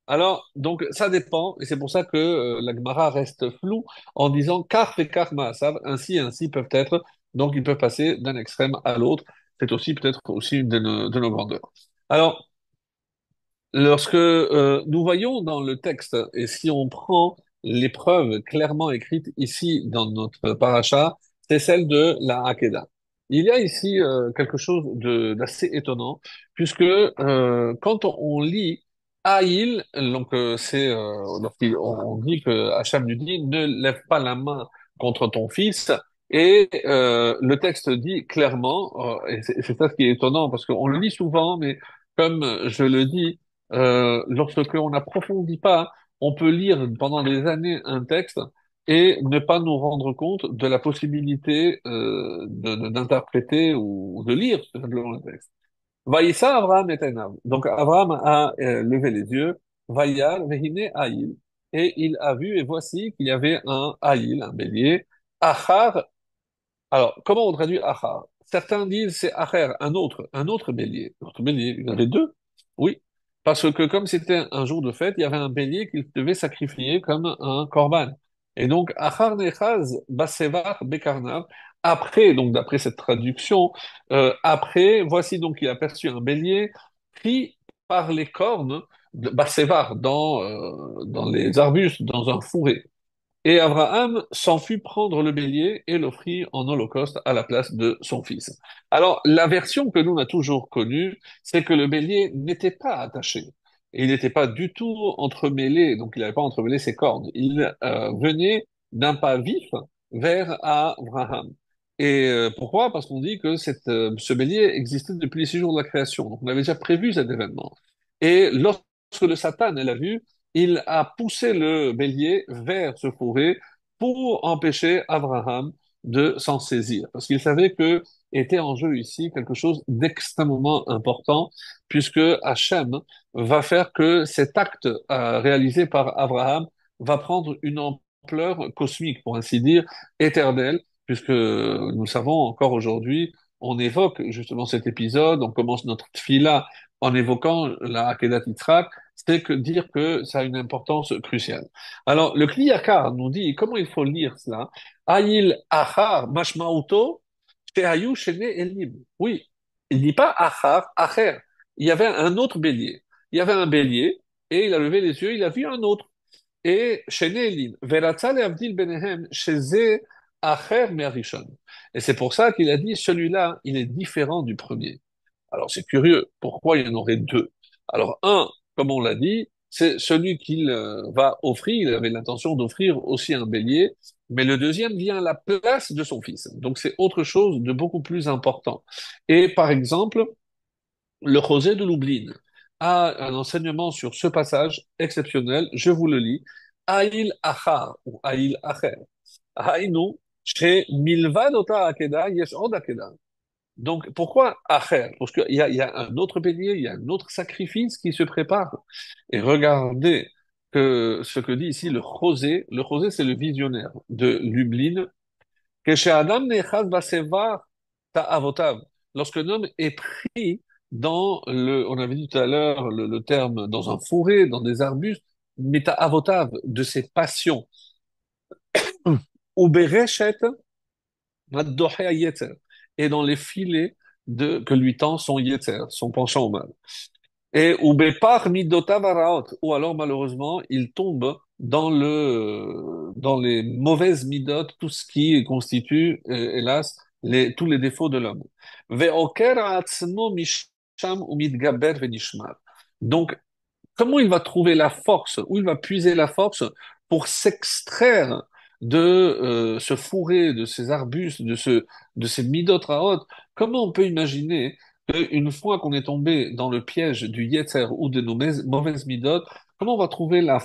Alors, donc, ça dépend, et c'est pour ça que la Gemara reste floue en disant car fait car ma'asav, ainsi et ainsi peuvent être, donc ils peuvent passer d'un extrême à l'autre. C'est aussi peut-être aussi une de nos grandeurs. Alors, lorsque nous voyons dans le texte, et si on prend les preuves clairement écrites ici dans notre paracha, c'est celle de la Hakeda. Il y a ici quelque chose d'assez étonnant, puisque quand on lit Haïl, donc c'est lorsqu'on dit que Hacham lui dit ne lève pas la main contre ton fils, et le texte dit clairement, et c'est ça ce qui est étonnant, parce qu'on le lit souvent, mais comme je le dis, lorsque on n'approfondit pas, on peut lire pendant des années un texte et ne pas nous rendre compte de la possibilité d'interpréter ou de lire tout simplement le texte. Vaïssa Abraham et Enav. Donc Abraham a levé les yeux, Vaïar vehine Haïl, et il a vu et voici qu'il y avait un Haïl, un bélier, Achar. Alors, comment on traduit Achar? Certains disent c'est Acher, un autre bélier. Un autre bélier, il y en avait deux. Oui. Parce que comme c'était un jour de fête, il y avait un bélier qu'il devait sacrifier comme un korban. Et donc, Achar Nechaz Basevar Bekarnav. Après, donc d'après cette traduction, après, voici donc il aperçut un bélier pris par les cornes de Basevar dans les arbustes, dans un fourré. Et Abraham s'en fut prendre le bélier et l'offrit en holocauste à la place de son fils. Alors, la version que nous on a toujours connue, c'est que le bélier n'était pas attaché. Et il n'était pas du tout entremêlé, donc il n'avait pas entremêlé ses cornes. Il venait d'un pas vif vers Abraham. Et pourquoi? Parce qu'on dit que ce bélier existait depuis les 6 jours de la création. Donc on avait déjà prévu cet événement. Et lorsque le Satan l'a vu, il a poussé le bélier vers ce fourré pour empêcher Abraham de s'en saisir. Parce qu'il savait que était en jeu ici quelque chose d'extrêmement important, puisque Hachem va faire que cet acte réalisé par Abraham va prendre une ampleur cosmique, pour ainsi dire, éternelle, puisque nous le savons encore aujourd'hui, on évoque justement cet épisode, on commence notre tfila en évoquant la Akedat Yitzhak, c'est que dire que ça a une importance cruciale. Alors, le Kli Yakar nous dit comment il faut lire cela. Aïl Achar Mashmauto Shehayu Shene Elim. Oui, il dit pas Achar, Acher. Il y avait un autre bélier. Il y avait un bélier et il a levé les yeux, il a vu un autre. Et Shene Elim. Veratza Avdil Benehem Sheze Acher Me'arishon. Et c'est pour ça qu'il a dit celui-là, il est différent du premier. Alors c'est curieux, pourquoi il y en aurait deux? Alors un, comme on l'a dit, c'est celui qu'il va offrir, il avait l'intention d'offrir aussi un bélier, mais le deuxième vient à la place de son fils. Donc c'est autre chose de beaucoup plus important. Et par exemple, le José de Lublin a un enseignement sur ce passage exceptionnel, je vous le lis. Aïl achar ou Aïl acher. Haïnu, chez milvad ota akeda, yesh od akeda. Donc, pourquoi Acher? Parce qu'il y a un autre bélier, il y a un autre sacrifice qui se prépare. Et regardez ce que dit ici le José. Le José, c'est le visionnaire de Lublin. Que chez Adam nechaz basevar ta'avotav. Lorsqu'un homme est pris dans on avait dit tout à l'heure le terme, dans un fourré, dans des arbustes, mais ta'avotav, de ses passions. Ou bereshet maddoché yetzer. Et dans les filets que lui tend son yetzer, son penchant au mal. Et ou bepar midotav haraot, ou alors malheureusement il tombe dans les mauvaises midotes, tout ce qui constitue, hélas, tous les défauts de l'homme. Ve'oker ha'atzmo misham u'mitgaber ve'nishmar. Donc, comment il va trouver la force, où il va puiser la force pour s'extraire de ce fourré, de ces arbustes, de ces midotes raot? Comment on peut imaginer qu'une fois qu'on est tombé dans le piège du yetzer ou de nos mauvaises midotes, comment on va trouver la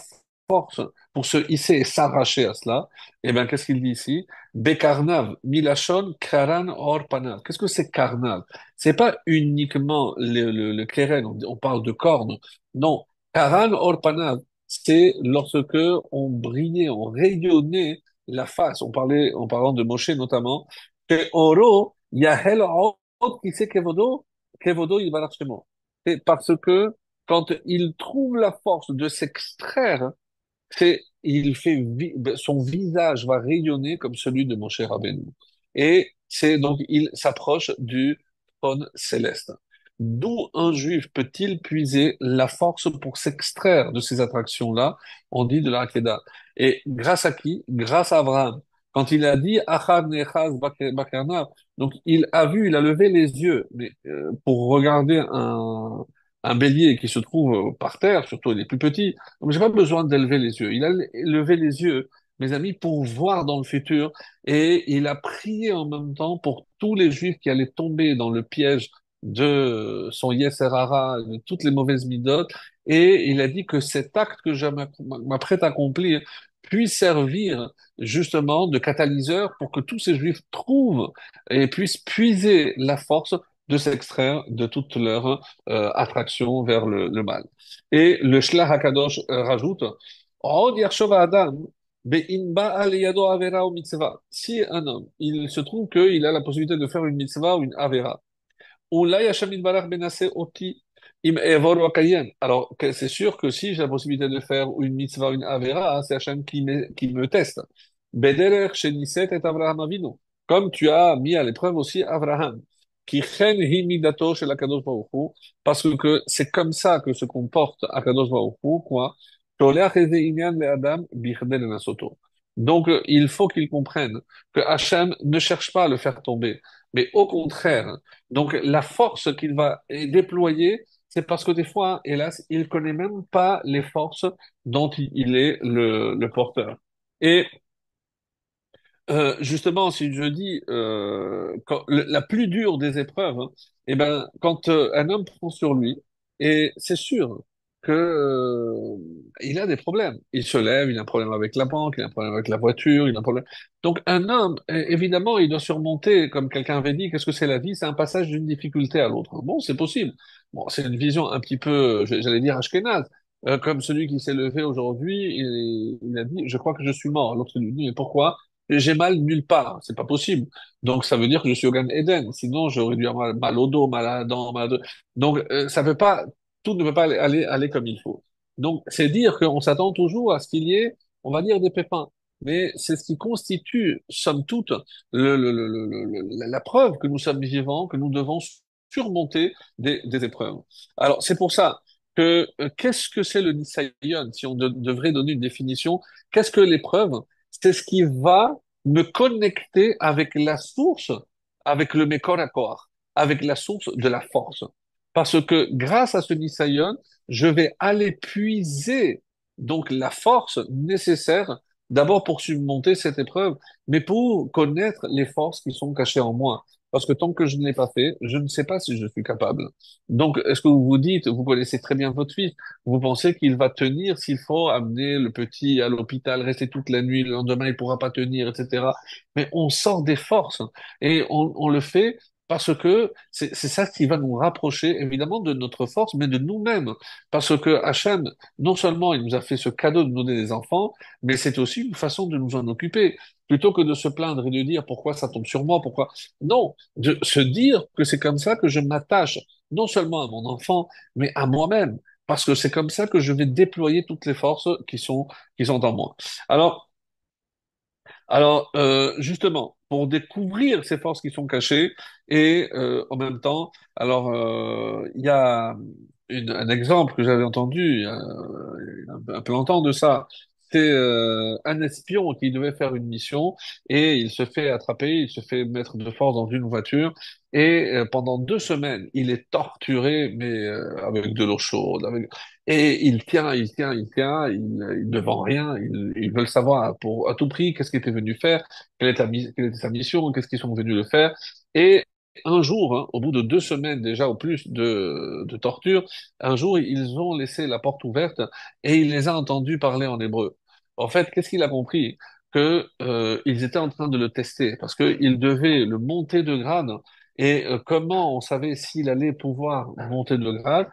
force pour se hisser et s'arracher à cela? Eh bien, qu'est-ce qu'il dit ici? Bekarnav, milachon, karan, or panav. Qu'est-ce que c'est karnav? C'est pas uniquement le keren, on parle de cornes. Non, Karan Orpanav, c'est lorsque on brillait, on rayonnait la face. On parlait, en parlant de Moshe notamment, que Oro, Yahel Od qui sait Kevodo Yibarach Shemo. C'est parce que quand il trouve la force de s'extraire, son visage va rayonner comme celui de Moshe Rabbeinu. Et c'est donc, il s'approche du trône céleste. D'où un juif peut-il puiser la force pour s'extraire de ces attractions-là? On dit de la Hakeda. Et grâce à qui? Grâce à Abraham. Quand il a dit Achad nechaz bakarna, donc il a vu, il a levé les yeux, mais pour regarder un bélier qui se trouve par terre, surtout les plus petits, donc j'ai pas besoin d'élever les yeux. Il a levé les yeux, mes amis, pour voir dans le futur, et il a prié en même temps pour tous les juifs qui allaient tomber dans le piège de son Yetzer Hara, de toutes les mauvaises midotes, et il a dit que cet acte que je m'apprête à accomplir puisse servir justement de catalyseur pour que tous ces juifs trouvent et puissent puiser la force de s'extraire de toute leur attraction vers le mal. Et le Shlach HaKadosh rajoute, Od yachshov ha'adam be'in ba'a liyado avera ou mitzvah. Si un homme, il se trouve qu'il a la possibilité de faire une mitzvah ou une avera, Oulay Hashem Yitbarach benasser oti im evor wa kayem. Alors, c'est sûr que si j'ai la possibilité de faire une mitzvah, une avera, hein, c'est Hashem qui me teste. Bederech sheniset et Avraham Avinu. Comme tu as mis à l'épreuve aussi Abraham. Ki chen hi midato shel HaKadosh Baruch Hu. Parce que c'est comme ça que se comporte HaKadosh Baruch Hu, quoi. Sholeach eze inyan le'adam bichdei lenasoto. Donc, il faut qu'il comprenne que Hachem ne cherche pas à le faire tomber, mais au contraire, donc la force qu'il va déployer, c'est parce que des fois, hélas, il connaît même pas les forces dont il est le porteur. Et justement, si je dis la plus dure des épreuves, hein, eh ben, quand un homme prend sur lui, et c'est sûr que il a des problèmes. Il se lève, il a un problème avec la banque, il a un problème avec la voiture, il a un problème. Donc un homme, évidemment, il doit surmonter, comme quelqu'un avait dit, qu'est-ce que c'est la vie? C'est un passage d'une difficulté à l'autre. Bon, c'est possible. Bon, c'est une vision un petit peu, j'allais dire, ashkénaze. Comme celui qui s'est levé aujourd'hui, il a dit, je crois que je suis mort. L'autre lui dit, mais pourquoi? J'ai mal nulle part, c'est pas possible. Donc ça veut dire que je suis au Gan Eden. Sinon, j'aurais dû avoir mal au dos, mal à la dent, mal à... Donc ça veut pas, tout ne peut pas aller comme il faut. Donc c'est dire qu'on s'attend toujours à ce qu'il y ait, on va dire, des pépins. Mais c'est ce qui constitue, somme toute, la preuve que nous sommes vivants, que nous devons surmonter des épreuves. Alors c'est pour ça que qu'est-ce que c'est le Nisayon, si on devrait donner une définition, qu'est-ce que l'épreuve? C'est ce qui va me connecter avec la source, avec le Mekor Akor, avec la source de la force. Parce que grâce à ce Nisayon, je vais aller puiser donc la force nécessaire d'abord pour surmonter cette épreuve, mais pour connaître les forces qui sont cachées en moi. Parce que tant que je ne l'ai pas fait, je ne sais pas si je suis capable. Donc, est-ce que vous vous dites, vous connaissez très bien votre fils, vous pensez qu'il va tenir s'il faut amener le petit à l'hôpital, rester toute la nuit, le lendemain il pourra pas tenir, etc. Mais on sort des forces et on le fait parce que c'est ça qui va nous rapprocher évidemment de notre force, mais de nous-mêmes. Parce que Hachem, non seulement il nous a fait ce cadeau de nous donner des enfants, mais c'est aussi une façon de nous en occuper. Plutôt que de se plaindre et de dire pourquoi ça tombe sur moi, pourquoi... Non, de se dire que c'est comme ça que je m'attache non seulement à mon enfant, mais à moi-même parce que c'est comme ça que je vais déployer toutes les forces qui sont en moi. Alors, justement, pour découvrir ces forces qui sont cachées et en même temps, il y a un exemple que j'avais entendu il y a un peu longtemps de ça. C'est un espion qui devait faire une mission et il se fait attraper, il se fait mettre de force dans une voiture et pendant 2 semaines, il est torturé mais avec de l'eau chaude, et il tient, il ne vend rien, ils veulent savoir pour, à tout prix qu'est-ce qu'il était venu faire, quelle était sa mission, qu'est-ce qu'ils sont venus le faire. Et un jour, hein, au bout de 2 semaines déjà ou plus de torture, un jour, ils ont laissé la porte ouverte et il les a entendus parler en hébreu. En fait, qu'est-ce qu'il a compris? Que, ils étaient en train de le tester parce qu'ils devaient le monter de grade. Et comment on savait s'il allait pouvoir monter de grade?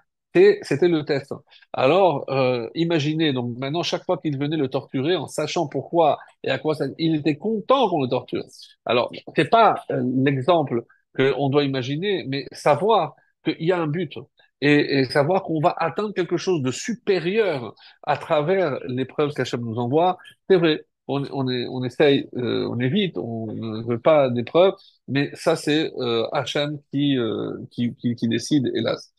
C'était le test. Alors, imaginez, donc maintenant, chaque fois qu'il venait le torturer, en sachant pourquoi et à quoi ça, il était content qu'on le torture. Alors, c'est pas l'exemple qu'on doit imaginer, mais savoir qu'il y a un but et savoir qu'on va atteindre quelque chose de supérieur à travers l'épreuve qu'Hachem nous envoie, c'est vrai. on essaye, on évite, on ne veut pas d'épreuves, mais ça c'est Hachem qui décide, hélas.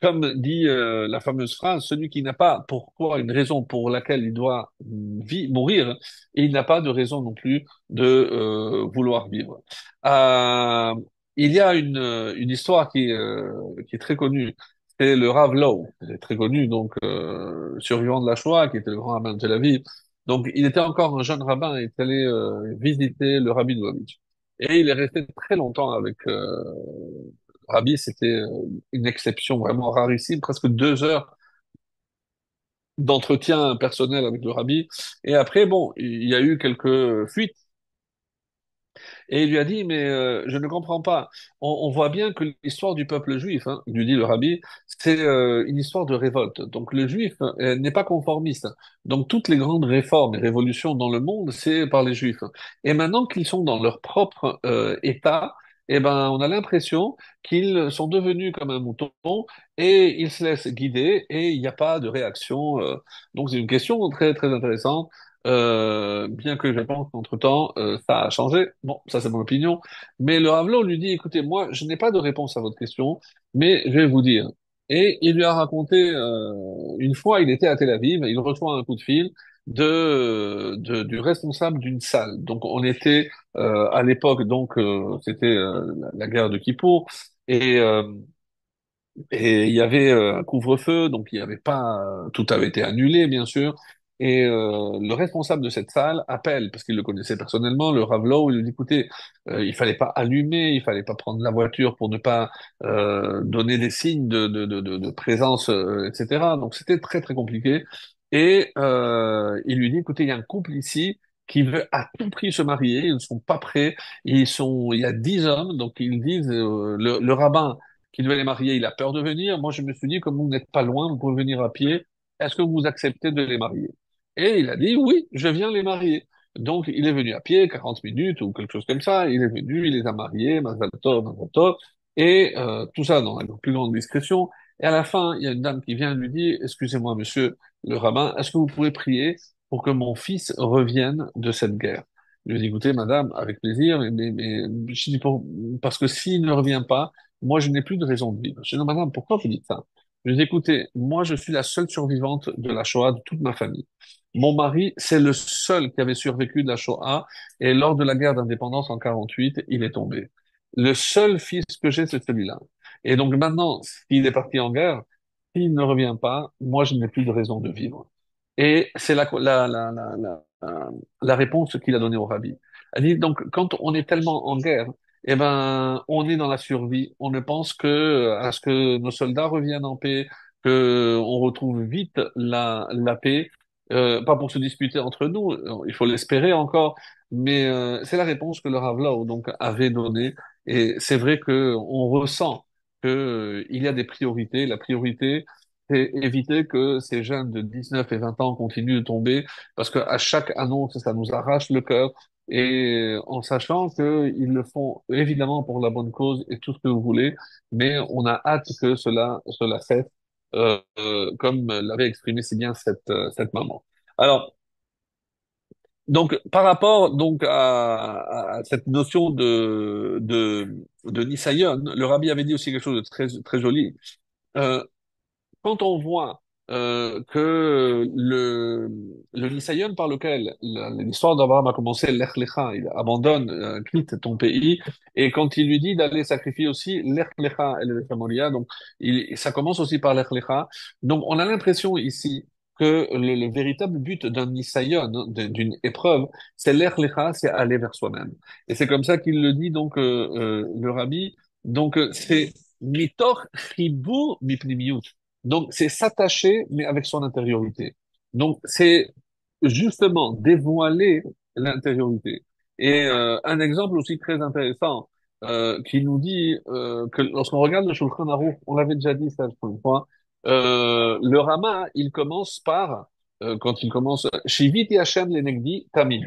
Comme dit la fameuse phrase, celui qui n'a pas pourquoi une raison pour laquelle il doit mourir, et il n'a pas de raison non plus de vouloir vivre. Euh, il y a une histoire qui est très connue. C'est le Rav Lau, il est très connu, donc survivant de la Shoah, qui était le grand rabbin de Tel Aviv. Donc il était encore un jeune rabbin, il est allé visiter le rabbi de Lubavitch. Et il est resté très longtemps avec Rabbi, c'était une exception vraiment rarissime, presque 2 heures d'entretien personnel avec le Rabbi. Et après, bon, il y a eu quelques fuites. Et il lui a dit, mais je ne comprends pas. On voit bien que l'histoire du peuple juif, hein, lui dit le Rabbi, c'est une histoire de révolte. Donc le juif n'est pas conformiste. Donc toutes les grandes réformes et révolutions dans le monde, c'est par les juifs. Et maintenant qu'ils sont dans leur propre État, eh ben, on a l'impression qu'ils sont devenus comme un mouton et ils se laissent guider et il n'y a pas de réaction. Donc c'est une question très très intéressante. Bien que je pense qu'entre-temps, ça a changé. Bon, ça c'est mon opinion. Mais le Ravelot lui dit, écoutez, moi, je n'ai pas de réponse à votre question, mais je vais vous dire. Et il lui a raconté, une fois, il était à Tel Aviv, il reçoit un coup de fil du responsable d'une salle. Donc, on était à l'époque, donc c'était la guerre de Kippour, et et il y avait un couvre-feu, donc il y avait pas, tout avait été annulé, bien sûr. Et le responsable de cette salle appelle, parce qu'il le connaissait personnellement, le Ravelot, il lui dit, écoutez, il fallait pas allumer, il fallait pas prendre la voiture pour ne pas donner des signes de présence, etc. Donc c'était très très compliqué. Et il lui dit, écoutez, il y a un couple ici qui veut à tout prix se marier, ils ne sont pas prêts, il y a 10 hommes, donc ils disent, le rabbin qui devait les marier, il a peur de venir. Moi, je me suis dit, comme vous n'êtes pas loin, vous pouvez venir à pied, est-ce que vous acceptez de les marier? Et il a dit, oui, je viens les marier. Donc, il est venu à pied, 40 minutes ou quelque chose comme ça. Il est venu, il les a mariés, Mazal Tov, Mazal Tov, et tout ça dans la plus grande discrétion. Et à la fin, il y a une dame qui vient et lui dit, excusez-moi, monsieur le rabbin, est-ce que vous pouvez prier pour que mon fils revienne de cette guerre? Je lui ai dit, écoutez, madame, avec plaisir, je dis parce que s'il ne revient pas, moi, je n'ai plus de raison de vivre. Je dis, non, madame, pourquoi vous dites ça? Je dis, écoutez, moi, je suis la seule survivante de la Shoah de toute ma famille. Mon mari, c'est le seul qui avait survécu de la Shoah, et lors de la guerre d'indépendance en 48, il est tombé. Le seul fils que j'ai, c'est celui-là. Et donc maintenant, s'il est parti en guerre, s'il ne revient pas, moi, je n'ai plus de raison de vivre. Et c'est la réponse qu'il a donnée au rabbi. Elle dit, donc, quand on est tellement en guerre, eh ben, on est dans la survie. On ne pense que à ce que nos soldats reviennent en paix, que on retrouve vite la paix, pas pour se disputer entre nous, il faut l'espérer encore, mais c'est la réponse que le Rav Lau, donc avait donnée. Et c'est vrai que on ressent que il y a des priorités. La priorité, c'est éviter que ces jeunes de 19 et 20 ans continuent de tomber, parce qu'à chaque annonce, ça nous arrache le cœur et en sachant qu'ils le font évidemment pour la bonne cause et tout ce que vous voulez, mais on a hâte que cela cesse, comme l'avait exprimé si bien cette maman. Alors, donc, par rapport donc à cette notion de Nisayon, le rabbi avait dit aussi quelque chose de très, très joli. Euh, Quand on voit que le Nisayon par lequel l'histoire d'Abraham a commencé, Lech Lecha, il abandonne, quitte ton pays, et quand il lui dit d'aller sacrifier aussi Lech Lecha et le Moria, donc ça commence aussi par Lech Lecha. Donc on a l'impression ici que le véritable but d'un Nisayon, hein, d'une épreuve, c'est Lech Lecha, c'est aller vers soi-même. Et c'est comme ça qu'il le dit donc le Rabbi. Donc c'est mitor chibur mipnimiut. Donc, c'est s'attacher, mais avec son intériorité. Donc, c'est justement dévoiler l'intériorité. Et un exemple aussi très intéressant qui nous dit que lorsqu'on regarde le Shulchan Aruch, on l'avait déjà dit ça une fois, le Rama, il commence par, quand il commence, Shiviti Hashem lenegdi tamid.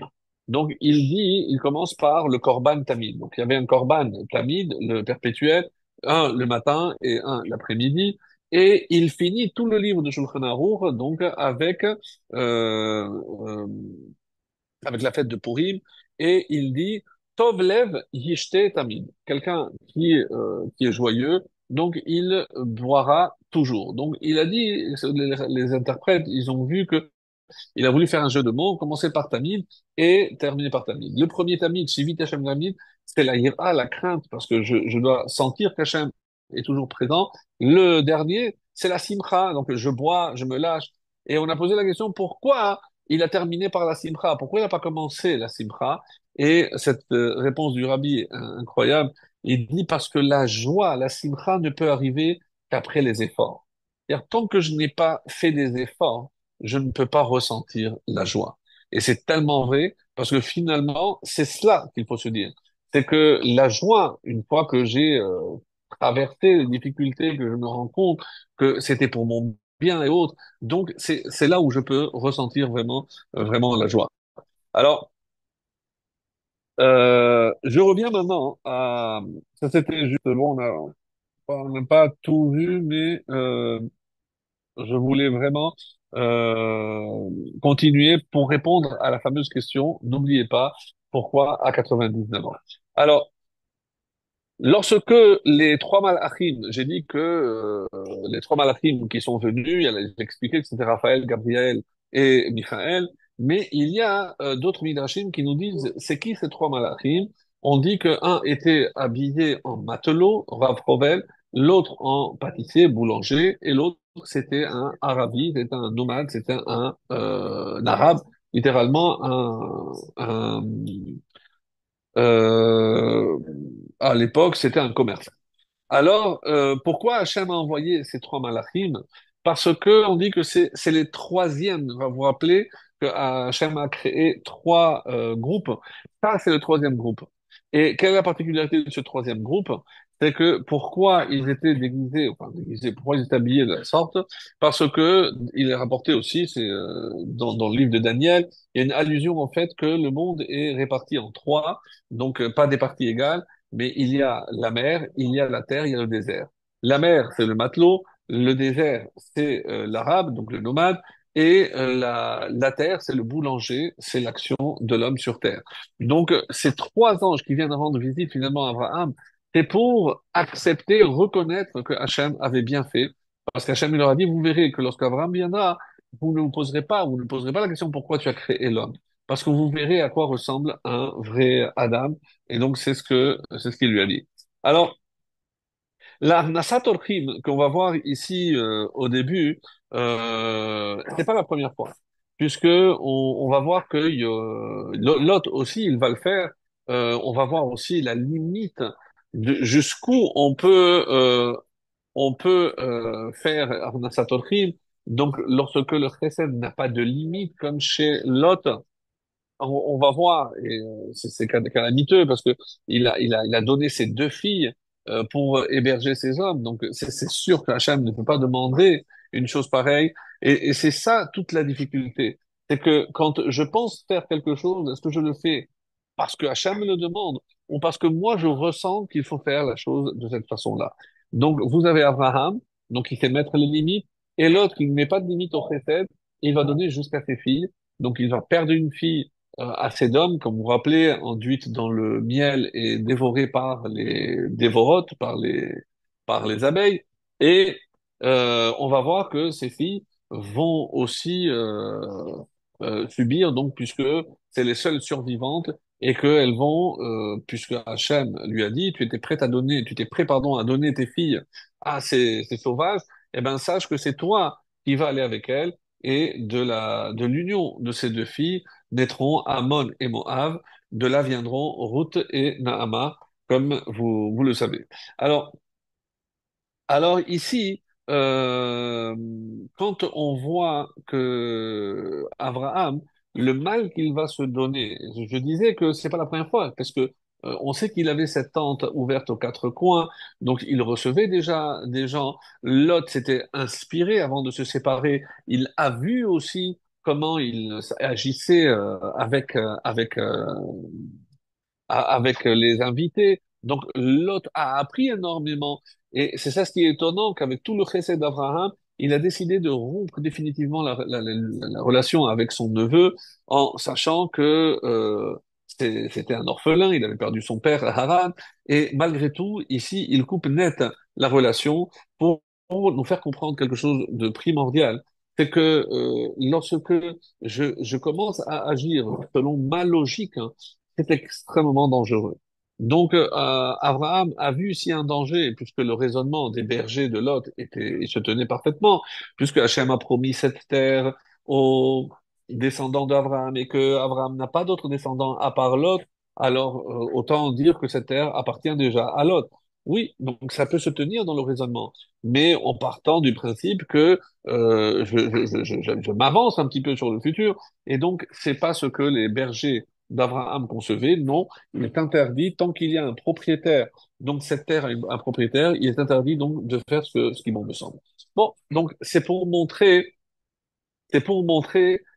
Donc, il commence par le Korban tamid. Donc, il y avait un Korban tamid, le perpétuel, un le matin et un l'après-midi. Et il finit tout le livre de Shulchan Aruch, donc euh, avec la fête de Purim, et il dit Tov lev yishte tamid. Quelqu'un qui est joyeux, donc il boira toujours. Donc il a dit, les interprètes, ils ont vu que il a voulu faire un jeu de mots, commencer par Tamid et terminer par Tamid. Le premier Tamid, Shivit Hashem Tamid, c'est la ira, la crainte, parce que je dois sentir qu'Hachem est toujours présent. Le dernier, c'est la simcha, donc je bois, je me lâche. Et on a posé la question, pourquoi il a terminé par la simcha? Pourquoi il n'a pas commencé la simcha? Et cette réponse du rabbi est incroyable. Il dit parce que la joie, la simcha ne peut arriver qu'après les efforts. C'est-à-dire, tant que je n'ai pas fait des efforts, je ne peux pas ressentir la joie. Et c'est tellement vrai parce que finalement, c'est cela qu'il faut se dire. C'est que la joie, une fois que j'ai traversé les difficultés, que je me rends compte que c'était pour mon bien et autres, donc c'est là où je peux ressentir vraiment vraiment la joie. Alors, je reviens maintenant à ça, c'était juste bon, on n'a pas tout vu, mais je voulais vraiment continuer pour répondre à la fameuse question. N'oubliez pas pourquoi à 99 ans. Alors, lorsque les trois malachim, j'ai dit que les trois malachim qui sont venus, j'ai expliqué que c'était Raphaël, Gabriel et Michaël, mais il y a d'autres midrashim qui nous disent c'est qui ces trois malachim? On dit que un était habillé en matelot, Rav Rovel, l'autre en pâtissier, boulanger, et l'autre c'était un arabi, c'était un nomade, c'était un arabe, littéralement euh, à l'époque, c'était un commerce. Alors, pourquoi Hachem a envoyé ces trois malachim? Parce que on dit que c'est les troisièmes. Vous vous rappelez que Hachem a créé trois groupes. Ça, c'est le troisième groupe. Et quelle est la particularité de ce troisième groupe? C'est que pourquoi ils étaient déguisés, enfin déguisés, pourquoi ils étaient habillés de la sorte? Parce que il est rapporté aussi, c'est dans le livre de Daniel, il y a une allusion en fait que le monde est réparti en trois, donc pas des parties égales, mais il y a la mer, il y a la terre, il y a le désert. La mer, c'est le matelot, le désert, c'est l'arabe, donc le nomade, et la terre, c'est le boulanger, c'est l'action de l'homme sur terre. Donc, ces trois anges qui viennent rendre visite finalement à Abraham, c'est pour accepter, reconnaître que Hachem avait bien fait, parce qu'Hachem il leur a dit, vous verrez que lorsqu'Abraham viendra, vous ne poserez pas la question pourquoi tu as créé l'homme, parce que vous verrez à quoi ressemble un vrai Adam, et donc, c'est ce qu'il lui a dit. Alors, la Nasa Torchim qu'on va voir ici au début, c'est pas la première fois, puisque on va voir que Lot aussi, il va le faire. On va voir aussi la limite jusqu'où on peut faire Nasa Torchim. Donc, lorsque le chesed n'a pas de limite, comme chez Lot, on va voir, et c'est calamiteux parce que il a donné ses deux filles pour héberger ses hommes. Donc c'est sûr que Hachem ne peut pas demander une chose pareille. Et c'est ça toute la difficulté. C'est que quand je pense faire quelque chose, est-ce que je le fais parce que Hachem me le demande ou parce que moi je ressens qu'il faut faire la chose de cette façon-là. Donc vous avez Abraham, donc il sait mettre les limites, et l'autre, il ne met pas de limite au chesed, il va donner jusqu'à ses filles. Donc il va perdre une fille assez d'hommes, comme vous vous rappelez, enduite dans le miel et dévorée par les dévorotes, par les abeilles. Et on va voir que ces filles vont aussi subir, donc, puisque c'est les seules survivantes, et qu'elles vont, puisque Hachem lui a dit, tu étais prêt à donner, tu étais prêt, pardon, à donner tes filles à ces sauvages, eh ben, sache que c'est toi qui vas aller avec elles, et de l'union de ces deux filles, naîtront Ammon et Moab. De là viendront Ruth et Naama, comme vous le savez. Alors, alors ici, quand on voit que Abraham, le mal qu'il va se donner, je disais que c'est pas la première fois, parce que on sait qu'il avait cette tente ouverte aux quatre coins, donc il recevait déjà des gens. Lot s'était inspiré avant de se séparer. Il a vu aussi comment il agissait avec les invités. Donc, Lot a appris énormément. Et c'est ça ce qui est étonnant, qu'avec tout le chesed d'Abraham, il a décidé de rompre définitivement la relation avec son neveu, en sachant que c'était un orphelin, il avait perdu son père, Haran, et malgré tout, ici, il coupe net la relation pour nous faire comprendre quelque chose de primordial. C'est que lorsque je commence à agir selon ma logique, hein, c'est extrêmement dangereux. Donc, Abraham a vu ici un danger, puisque le raisonnement des bergers de Lot il se tenait parfaitement, puisque Hachem a promis cette terre aux descendants d'Abraham et que Abraham n'a pas d'autres descendants à part Lot, alors autant dire que cette terre appartient déjà à Lot. Oui, donc ça peut se tenir dans le raisonnement, mais en partant du principe que je m'avance un petit peu sur le futur, et donc c'est pas ce que les bergers d'Abraham concevaient. Non, il est interdit, tant qu'il y a un propriétaire, donc cette terre a un propriétaire, il est interdit donc de faire ce qui bon me semble. Bon, donc c'est pour montrer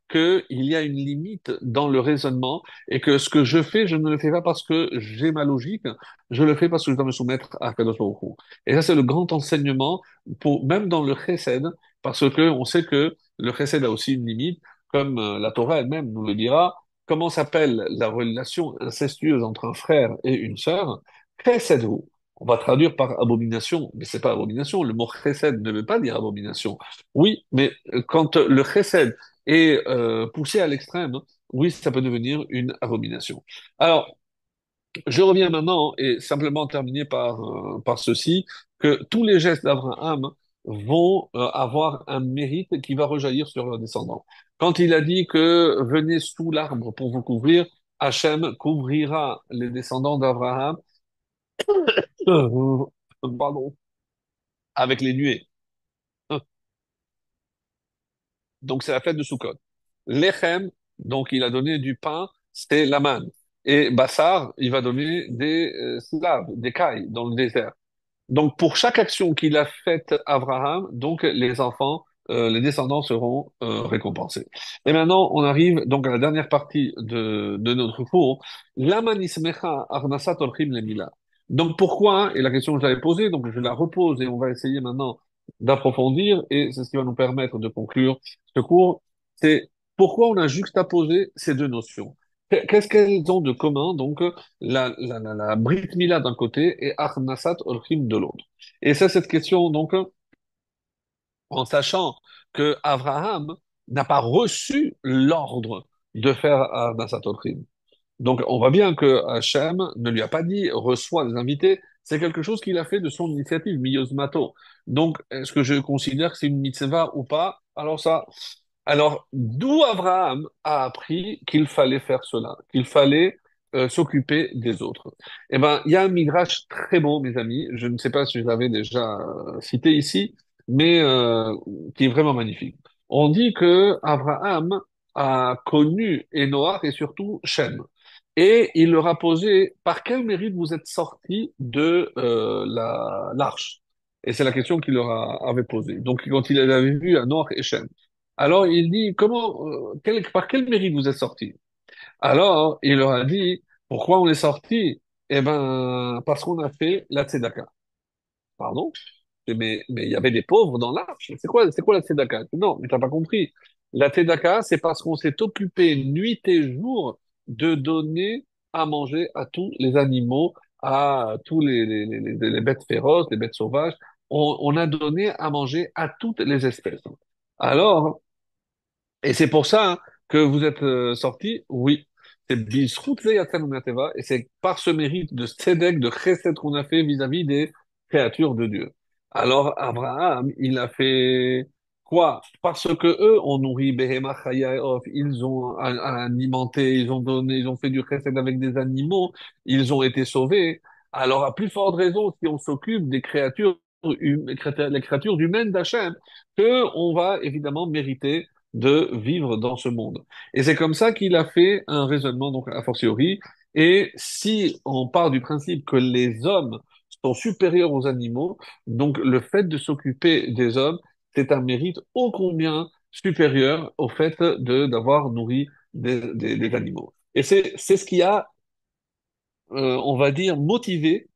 qu'il y a une limite dans le raisonnement et que ce que je fais, je ne le fais pas parce que j'ai ma logique, je le fais parce que je dois me soumettre à Kadosh Baruch Hu. Et ça, c'est le grand enseignement, pour, même dans le chesed, parce que on sait que le chesed a aussi une limite, comme la Torah elle-même nous le dira. Comment s'appelle la relation incestueuse entre un frère et une sœur? Chesed hu. On va traduire par abomination, mais c'est pas abomination. Le mot chesed ne veut pas dire abomination. Oui, mais quand le chesed est poussé à l'extrême, oui, ça peut devenir une abomination. Alors, je reviens maintenant et simplement terminer par ceci, que tous les gestes d'Abraham vont avoir un mérite qui va rejaillir sur leurs descendants. Quand il a dit que venez sous l'arbre pour vous couvrir, Hachem couvrira les descendants d'Abraham euh, pardon, avec les nuées. Donc c'est la fête de Sukkot. Lechem, donc il a donné du pain, c'est la manne. Et Bassar, il va donner des slaves, des cailles dans le désert. Donc pour chaque action qu'il a faite Abraham, donc les enfants, les descendants seront récompensés. Et maintenant, on arrive donc à la dernière partie de notre cours. Lama nismecha arnasat olchim lemila. Donc pourquoi, et la question que j'avais posée, donc je la repose et on va essayer maintenant d'approfondir, et c'est ce qui va nous permettre de conclure ce cours, c'est pourquoi on a juxtaposé ces deux notions. Qu'est-ce qu'elles ont de commun, donc, la Brit Mila d'un côté et Arnasat Orchim de l'autre. Et c'est cette question, donc, en sachant que Abraham n'a pas reçu l'ordre de faire Arnasat Orchim. Donc, on voit bien que Hachem ne lui a pas dit reçois des invités. C'est quelque chose qu'il a fait de son initiative, miosmato. Donc, est-ce que je considère que c'est une mitzvah ou pas? Alors, d'où Abraham a appris qu'il fallait faire cela, qu'il fallait s'occuper des autres. Eh ben, il y a un midrash très beau, mes amis. Je ne sais pas si je l'avais déjà cité ici, mais qui est vraiment magnifique. On dit que Abraham a connu Enoch et surtout Shem. Et il leur a posé, par quel mérite vous êtes sortis de l'arche? Et c'est la question qu'il avait posée. Donc, quand il avait vu Enoch et Shem. Alors, il dit, par quel mérite vous êtes sortis? Alors, il leur a dit, pourquoi on est sortis? Eh ben, parce qu'on a fait la tzedaka. Pardon? Mais il y avait des pauvres dans l'arche. C'est quoi la tzedaka? Non, mais t'as pas compris. La tzedaka, c'est parce qu'on s'est occupé nuit et jour de donner à manger à tous les animaux, à tous les bêtes féroces, les bêtes sauvages. On a donné à manger à toutes les espèces. Alors, et c'est pour ça hein, que vous êtes sortis, oui. C'est Bizrout Leyatem Umateva, et c'est par ce mérite de tzedek, de chesed qu'on a fait vis-à-vis des créatures de Dieu. Alors, Abraham, il a fait quoi? Parce que eux ont nourri Behema Chayaof, ils ont alimenté, ils ont donné, ils ont fait du chesed avec des animaux, ils ont été sauvés. Alors, à plus forte raison, si on s'occupe des créatures, les créatures humaines d'Hachem, que on va évidemment mériter de vivre dans ce monde. Et c'est comme ça qu'il a fait un raisonnement, donc a fortiori. Et si on part du principe que les hommes sont supérieurs aux animaux, donc le fait de s'occuper des hommes, c'est un mérite ô combien supérieur au fait d'avoir nourri des animaux. Et c'est ce qui a, on va dire, motivé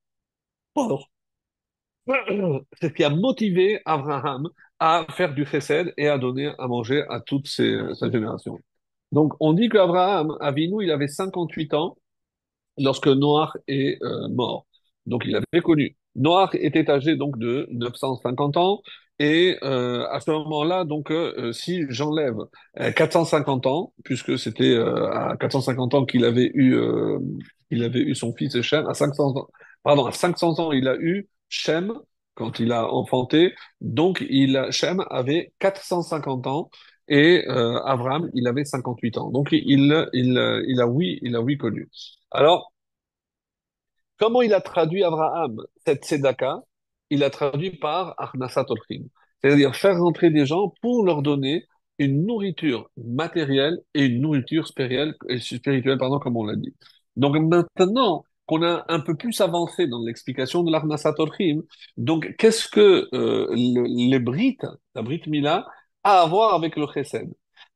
C'est ce qui a motivé Abraham à faire du chesed et à donner à manger à toute sa génération. Donc, on dit qu'Abraham, Avinu, il avait 58 ans lorsque Noach est mort. Donc il avait connu. Noach était âgé donc de 950 ans et à ce moment-là, donc si j'enlève 450 ans, puisque c'était à 450 ans qu'il avait eu son fils Shem, à 500 ans, pardon, à 500 ans il a eu Shem quand il a enfanté. Donc Shem avait 450 ans. Et Abraham, il avait 58 ans. Donc, il a oui connu. Alors, comment il a traduit Abraham cette tzedaka? Il a traduit par Achnasat Orchim, c'est-à-dire faire rentrer des gens pour leur donner une nourriture matérielle et une nourriture spirituelle, pardon, comme on l'a dit. Donc maintenant qu'on a un peu plus avancé dans l'explication de l'Achnasat Orchim, donc qu'est-ce que les Brites, la Brit Mila, a à voir avec le Chesed?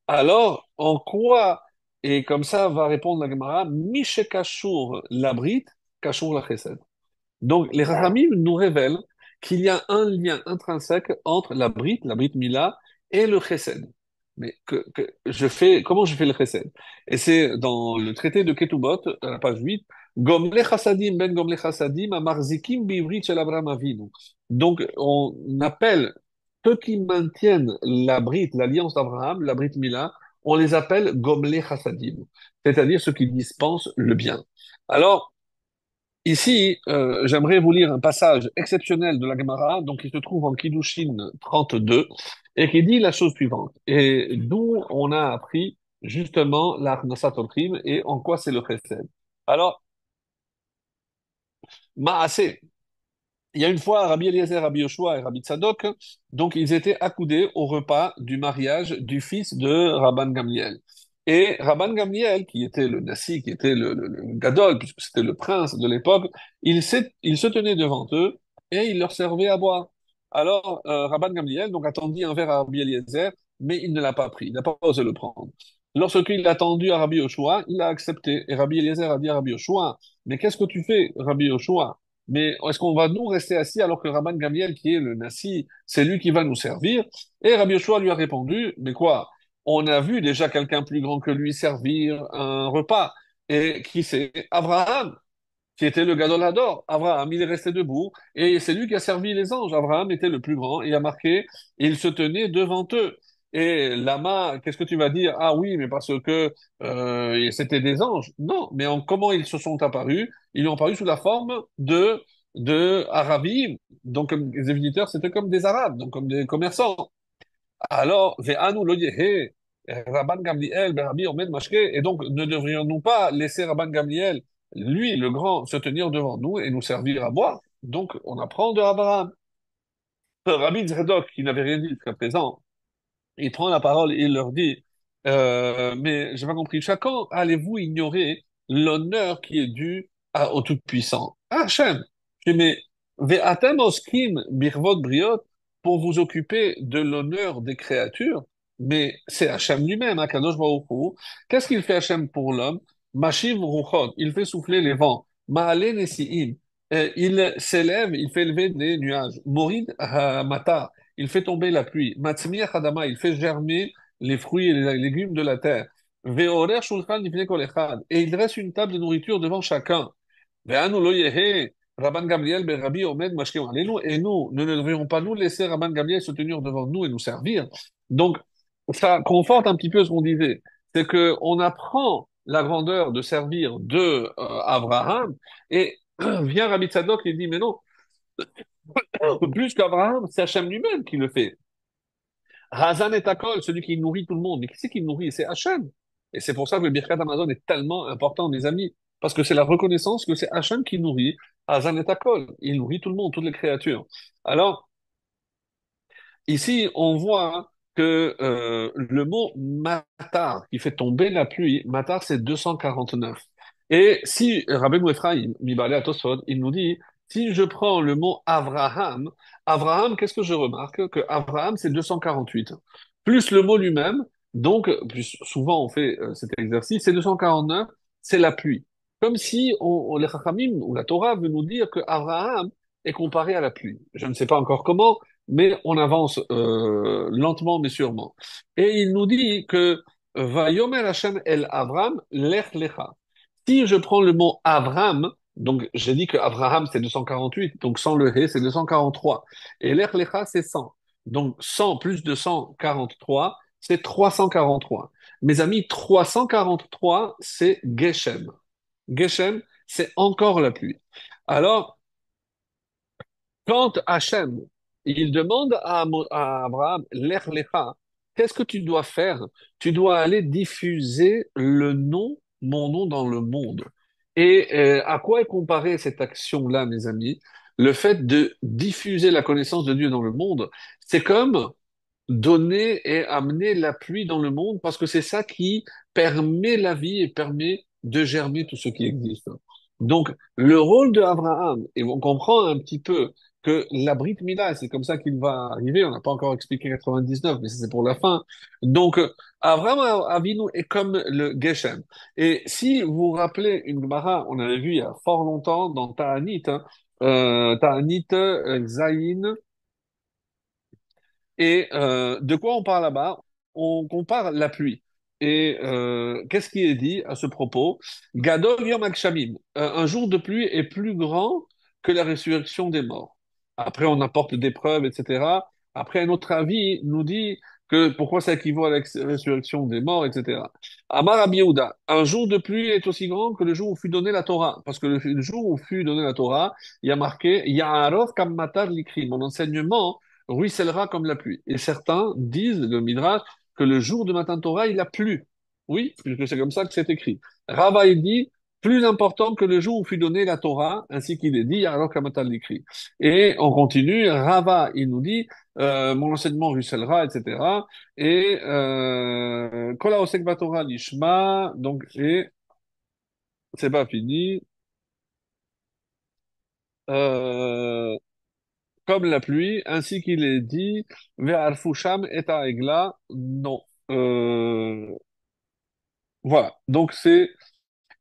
Alors, en quoi, et comme ça va répondre la Gemara, Mishekashur la Brit, Kashur la Chesed. Donc, les Rachamim nous révèlent qu'il y a un lien intrinsèque entre la Brit Mila, et le Chesed. Mais comment je fais le Chesed? Et c'est dans le traité de Ketubot, à la page 8, Gomle Chassadim ben Gomle Chassadim amarzikim bivrit shel Abraham Avinu. Donc, on appelle ceux qui maintiennent la Brit, l'alliance d'Abraham, la Brit Mila, on les appelle Gomle Chassadim, c'est-à-dire ceux qui dispensent le bien. Alors, ici, j'aimerais vous lire un passage exceptionnel de la Gemara, donc qui se trouve en Kiddushin 32, et qui dit la chose suivante, et d'où on a appris justement l'Arnasat Otrim et en quoi c'est le Chesed. Alors, Maaseh, il y a une fois Rabbi Eliezer, Rabbi Yoshua et Rabbi Tzadok, donc ils étaient accoudés au repas du mariage du fils de Rabban Gamliel. Et Rabban Gamliel, qui était le Nassi, qui était le Gadol, puisque c'était le prince de l'époque, il se tenait devant eux et il leur servait à boire. Alors Rabban Gamliel donc attendit un verre à Rabbi Eliezer, mais il ne l'a pas pris, il n'a pas osé le prendre. Lorsqu'il a tendu à Rabbi Yoshua, il a accepté. Et Rabbi Eliezer a dit à Rabbi Yoshua, mais qu'est-ce que tu fais, Rabbi Yoshua? Mais est-ce qu'on va nous rester assis alors que Rabban Gamliel, qui est le Nassi, c'est lui qui va nous servir? Et Rabbi Yoshua lui a répondu, mais quoi? On a vu déjà quelqu'un plus grand que lui servir un repas. Et qui c'est? Abraham, qui était le Gadol Hador. Abraham, il est resté debout et c'est lui qui a servi les anges. Abraham était le plus grand et il a marqué, il se tenait devant eux. Et Lama, qu'est-ce que tu vas dire? Ah oui, mais parce que c'était des anges. Non, mais comment ils se sont apparus? Ils ont apparu sous la forme de Arabim. Donc, comme les visiteurs, c'était comme des Arabes, donc comme des commerçants. Alors, ve'anu lo yehe, Rabban Gamliel, ben Rabbi Omed Mashke, et donc ne devrions-nous pas laisser Rabban Gamliel, lui, le grand, se tenir devant nous et nous servir à boire? Donc, on apprend de Abraham. Rabbi Zedok, qui n'avait rien dit jusqu'à présent, il prend la parole et il leur dit, mais j'ai pas compris, jusqu'à quand allez-vous ignorer l'honneur qui est dû au Tout-Puissant? Ah, Hachem, je dis, mais ve'atem oskim birvot briot, pour vous occuper de l'honneur des créatures, mais c'est Hachem lui-même, Kadosh Baruch Hu. Qu'est-ce qu'il fait Hachem pour l'homme? Mashiv ruchot, il fait souffler les vents. Ma'ale nesi'im, il s'élève, il fait lever des nuages. Morid matar, il fait tomber la pluie. Matzmiach Adama, il fait germer les fruits et les légumes de la terre. Ve'orer shulchan lifnei kol echad, et il dresse une table de nourriture devant chacun. Ve'anu lo yehe, Rabban Gamliel ben Rabbi Omed mashkeon alenu, et nous, ne devrions pas nous laisser Rabban Gamliel se tenir devant nous et nous servir. Donc, ça conforte un petit peu ce qu'on disait. C'est que on apprend la grandeur de servir de Abraham, et vient Rabbi Tzadok et dit, mais non, plus qu'Abraham, c'est Hachem lui-même qui le fait. Hazan et Akol, celui qui nourrit tout le monde. Mais qui c'est qui nourrit? C'est Hachem. Et c'est pour ça que le Birkat Amazon est tellement important, mes amis. Parce que c'est la reconnaissance que c'est Hachem qui nourrit Hazan et Akol. Il nourrit tout le monde, toutes les créatures. Alors, ici, on voit que le mot matar, qui fait tomber la pluie, matar, c'est 249. Et si Rabbeinu Ephraim, Mibale Atosod, il nous dit, si je prends le mot Avraham, Avraham, qu'est-ce que je remarque? Que Avraham, c'est 248. Plus le mot lui-même, donc, plus souvent on fait cet exercice, c'est 249, c'est la pluie. Comme si les Chachamim ou la Torah veut nous dire que Avraham, est comparé à la pluie. Je ne sais pas encore comment, mais on avance lentement mais sûrement. Et il nous dit que Vayomer Hashem el Avram lech lecha. Si je prends le mot Avram, donc j'ai dit que Abraham c'est 248, donc sans le He c'est 243, et lech lecha c'est 100. Donc 100 plus 243, c'est 343. Mes amis, 343, c'est Geshem. Geshem, c'est encore la pluie. Alors, quand Hachem, il demande à Abraham, Lech Lecha, qu'est-ce que tu dois faire? Tu dois aller diffuser le nom, mon nom dans le monde. Et à quoi est comparée cette action-là, mes amis? Le fait de diffuser la connaissance de Dieu dans le monde, c'est comme donner et amener la pluie dans le monde parce que c'est ça qui permet la vie et permet de germer tout ce qui existe. Donc, le rôle de Abraham, et on comprend un petit peu que la Brit Mila, c'est comme ça qu'il va arriver, on n'a pas encore expliqué 99, mais ça, c'est pour la fin. Donc, Abraham Avinu est comme le Geshem. Et si vous vous rappelez une Gemara, on avait vu il y a fort longtemps dans Ta'anit, hein, Ta'anit Zayin, et de quoi on parle là-bas? On compare la pluie. Et qu'est-ce qui est dit à ce propos? Gadol Yom HaGshamim. Un jour de pluie est plus grand que la résurrection des morts. Après, on apporte des preuves, etc. Après, un autre avis nous dit que pourquoi ça équivaut à la résurrection des morts, etc. Amar Rabbi Yehuda, un jour de pluie est aussi grand que le jour où fut donnée la Torah. Parce que le jour où fut donnée la Torah, il y a marqué Ya'arov kam matar likri. Mon enseignement ruissellera comme la pluie. Et certains disent, le Midrash, que le jour de Matan Torah, il a plu. Oui, puisque c'est comme ça que c'est écrit. Rava, il dit, plus important que le jour où fut donnée la Torah, ainsi qu'il est dit, alors qu'Amatal l'écrit. Et on continue, Rava, il nous dit, mon enseignement ruissellera, etc. Et Kola Osek Torah Lishma, donc, et c'est pas fini. Euh, comme la pluie, ainsi qu'il est dit, Ve'arfusham et Aegla, non. Voilà. Donc c'est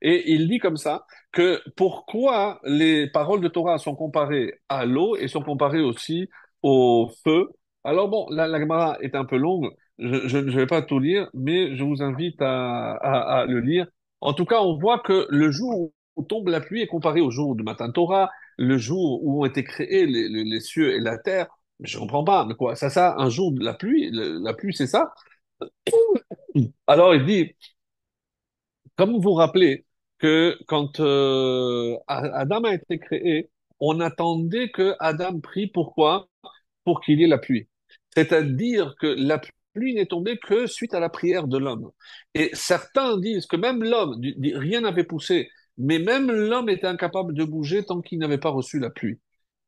et il dit comme ça que pourquoi les paroles de Torah sont comparées à l'eau et sont comparées aussi au feu. Alors bon, la Gemara est un peu longue, je ne vais pas tout lire, mais je vous invite à le lire. En tout cas, on voit que le jour où tombe la pluie est comparé au jour du matin Torah, le jour où ont été créés les cieux et la terre. Je comprends pas, mais quoi, ça, un jour de la pluie, la pluie c'est ça? Alors il dit, comme vous vous rappelez que quand Adam a été créé, on attendait que Adam prie pourquoi? Pour qu'il y ait la pluie. C'est-à-dire que la pluie n'est tombée que suite à la prière de l'homme. Et certains disent que même l'homme, rien n'avait poussé, mais même l'homme était incapable de bouger tant qu'il n'avait pas reçu la pluie.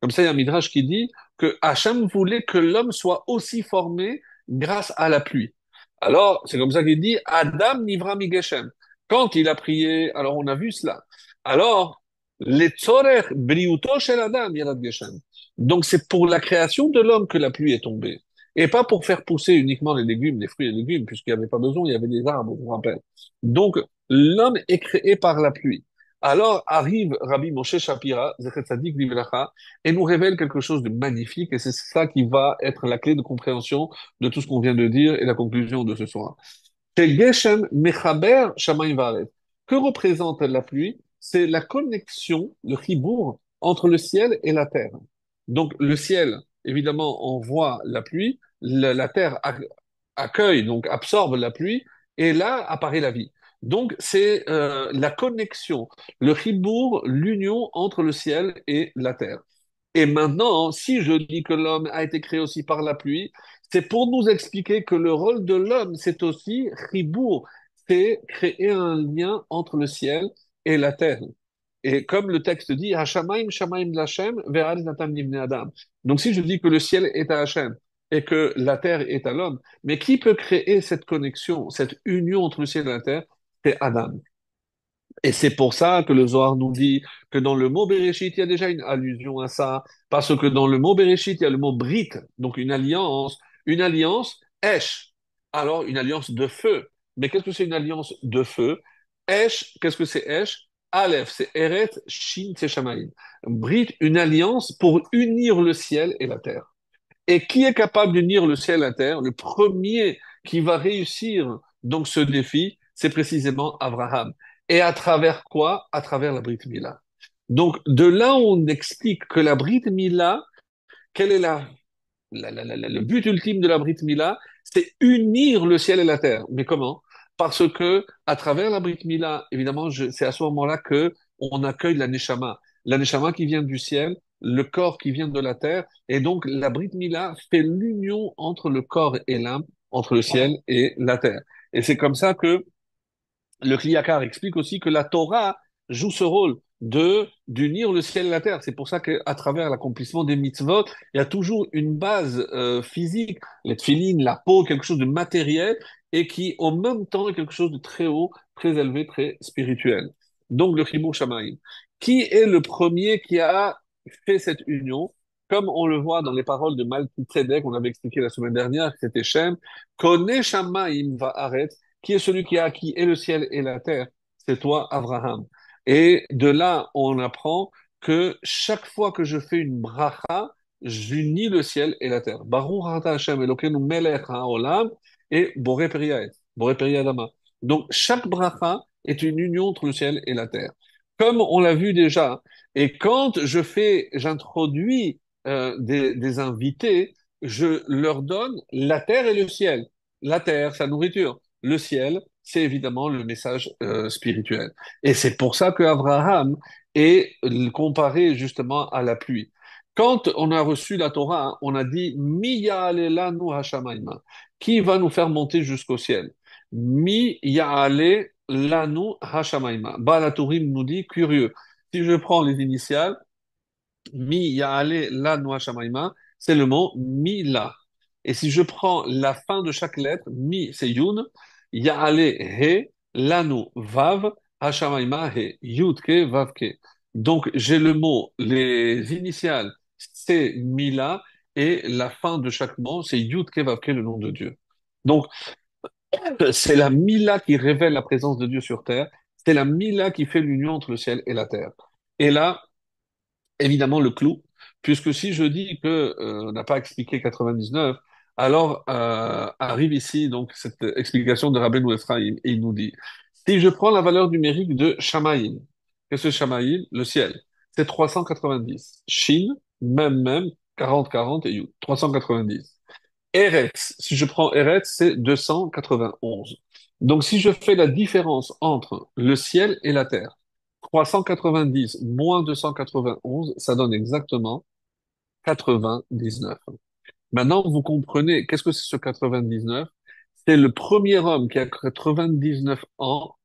Comme ça, il y a un Midrash qui dit que Hachem voulait que l'homme soit aussi formé grâce à la pluie. Alors, c'est comme ça qu'il dit Adam nivra migeshem. Quand il a prié, alors on a vu cela. Alors, les tzorech briuto shel Adam yirad geshem. Donc, c'est pour la création de l'homme que la pluie est tombée. Et pas pour faire pousser uniquement les légumes, les fruits et les légumes, puisqu'il n'y avait pas besoin, il y avait des arbres, je vous rappelle. Donc, l'homme est créé par la pluie. Alors arrive Rabbi Moshe Shapira, Zechet Tzadik Livracha, et nous révèle quelque chose de magnifique, et c'est ça qui va être la clé de compréhension de tout ce qu'on vient de dire et la conclusion de ce soir. C'est Geshem Mechaber Shamayim Vaaret. Que représente la pluie? C'est la connexion, le chibour, entre le ciel et la terre. Donc le ciel, évidemment, envoie la pluie, la terre accueille, donc absorbe la pluie, et là apparaît la vie. Donc c'est la connexion, le chibour, l'union entre le ciel et la terre. Et maintenant, si je dis que l'homme a été créé aussi par la pluie, c'est pour nous expliquer que le rôle de l'homme, c'est aussi chibour, c'est créer un lien entre le ciel et la terre. Et comme le texte dit, Hashamaim Shamaim Lachem, Ve'al Natan Livnei Adam. Donc si je dis que le ciel est à Hachem et que la terre est à l'homme, mais qui peut créer cette connexion, cette union entre le ciel et la terre? C'est Adam. Et c'est pour ça que le Zohar nous dit que dans le mot Bereshit, il y a déjà une allusion à ça, parce que dans le mot Bereshit, il y a le mot Brit, donc une alliance, Esh. Alors, une alliance de feu. Mais qu'est-ce que c'est une alliance de feu? Esh, qu'est-ce que c'est Esh? Aleph, c'est Eret, Shin, c'est Shamaïm. Brit, une alliance pour unir le ciel et la terre. Et qui est capable d'unir le ciel et la terre? Le premier qui va réussir donc ce défi, c'est précisément Abraham. Et à travers quoi? À travers la Brit Mila. Donc de là, on explique que la Brit Mila, quelle est le but ultime de la Brit Mila, c'est unir le ciel et la terre. Mais comment? Parce que à travers la Brit Mila, évidemment, c'est à ce moment-là que on accueille la Neshama qui vient du ciel, le corps qui vient de la terre, et donc la Brit Mila fait l'union entre le corps et l'âme, entre le ciel et la terre. Et c'est comme ça que le Kliyakar explique aussi que la Torah joue ce rôle de d'unir le ciel et la terre. C'est pour ça qu'à travers l'accomplissement des mitzvot, il y a toujours une base physique, les tefilines, la peau, quelque chose de matériel, et qui en même temps est quelque chose de très haut, très élevé, très spirituel. Donc le Chibur Shamayim. Qui est le premier qui a fait cette union? Comme on le voit dans les paroles de Malki Tzedek, on avait expliqué la semaine dernière, que c'était Shem, Kone Shamayim va arrêter qui est celui qui a acquis et le ciel et la terre? C'est toi, Abraham. Et de là, on apprend que chaque fois que je fais une bracha, j'unis le ciel et la terre. Baruch atah Hashem Elokeinu melech haolam et boré periaet, boré periadama. Donc, chaque bracha est une union entre le ciel et la terre. Comme on l'a vu déjà, et quand j'introduis des invités, je leur donne la terre et le ciel. La terre, sa nourriture. Le ciel, c'est évidemment le message spirituel. Et c'est pour ça que Abraham est comparé justement à la pluie. Quand on a reçu la Torah, hein, on a dit Mi ya'alelanu hashamayma, qui va nous faire monter jusqu'au ciel. Mi ya'ale lanu hashamayma. Balaturim nous dit curieux. Si je prends les initiales, Mi ya'ale lanu hashamayma, c'est le mot Mila. Et si je prends la fin de chaque lettre, Mi c'est Yun, Ya'ale He, Lanu Vav, Hashamayma He, Yud Ke, Vav Ke. Donc j'ai le mot, les initiales, c'est Mila, et la fin de chaque mot, c'est Yud Ke, Vav Ke, le nom de Dieu. Donc c'est la Mila qui révèle la présence de Dieu sur terre, c'est la Mila qui fait l'union entre le ciel et la terre. Et là, évidemment le clou, puisque si je dis que on n'a pas expliqué 99, alors arrive ici donc cette explication de Rabbeinu Ephraim, et il nous dit, si je prends la valeur numérique de Shamaïm, qu'est-ce que Shamaïm? Le ciel, c'est 390. Shin, même, 40, 40 et Yud, 390. Eretz, si je prends Eretz, c'est 291. Donc si je fais la différence entre le ciel et la terre, 390 moins 291, ça donne exactement 99. Maintenant, vous comprenez, qu'est-ce que c'est ce 99? C'est le premier homme qui a 99 ans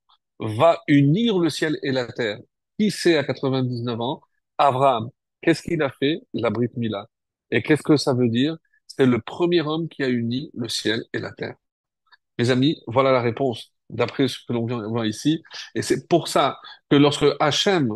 va unir le ciel et la terre. Qui c'est à 99 ans? Abraham. Qu'est-ce qu'il a fait? La Brit Mila. Et qu'est-ce que ça veut dire? C'est le premier homme qui a uni le ciel et la terre. Mes amis, voilà la réponse d'après ce que l'on vient de voir ici. Et c'est pour ça que lorsque Hachem,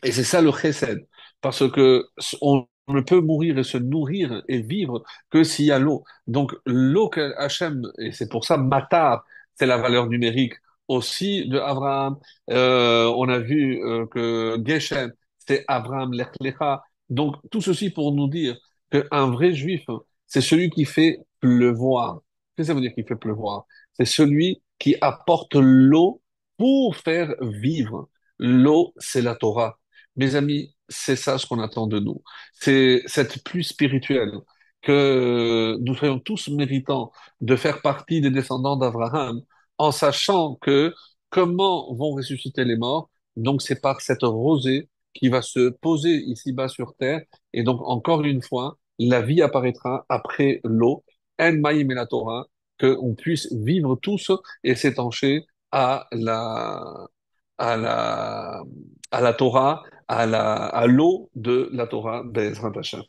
et c'est ça le chesed, parce que on ne peut mourir et se nourrir et vivre que s'il y a l'eau. Donc l'eau que Hachem, et c'est pour ça Matar, c'est la valeur numérique aussi de Abraham. On a vu que Geshem, c'est Abraham Lechlecha. Donc tout ceci pour nous dire qu'un vrai juif, c'est celui qui fait pleuvoir. Qu'est-ce que ça veut dire qu'il fait pleuvoir? C'est celui qui apporte l'eau pour faire vivre. L'eau, c'est la Torah. Mes amis, c'est ça ce qu'on attend de nous. C'est cette pluie spirituelle que nous soyons tous méritants de faire partie des descendants d'Abraham en sachant que comment vont ressusciter les morts? Donc c'est par cette rosée qui va se poser ici-bas sur terre. Et donc encore une fois, la vie apparaîtra après l'eau, En Maïm et la Torah, qu'on puisse vivre tous et s'étancher à à la, à la Torah, à l'eau de la Torah, Bezrat Hashem.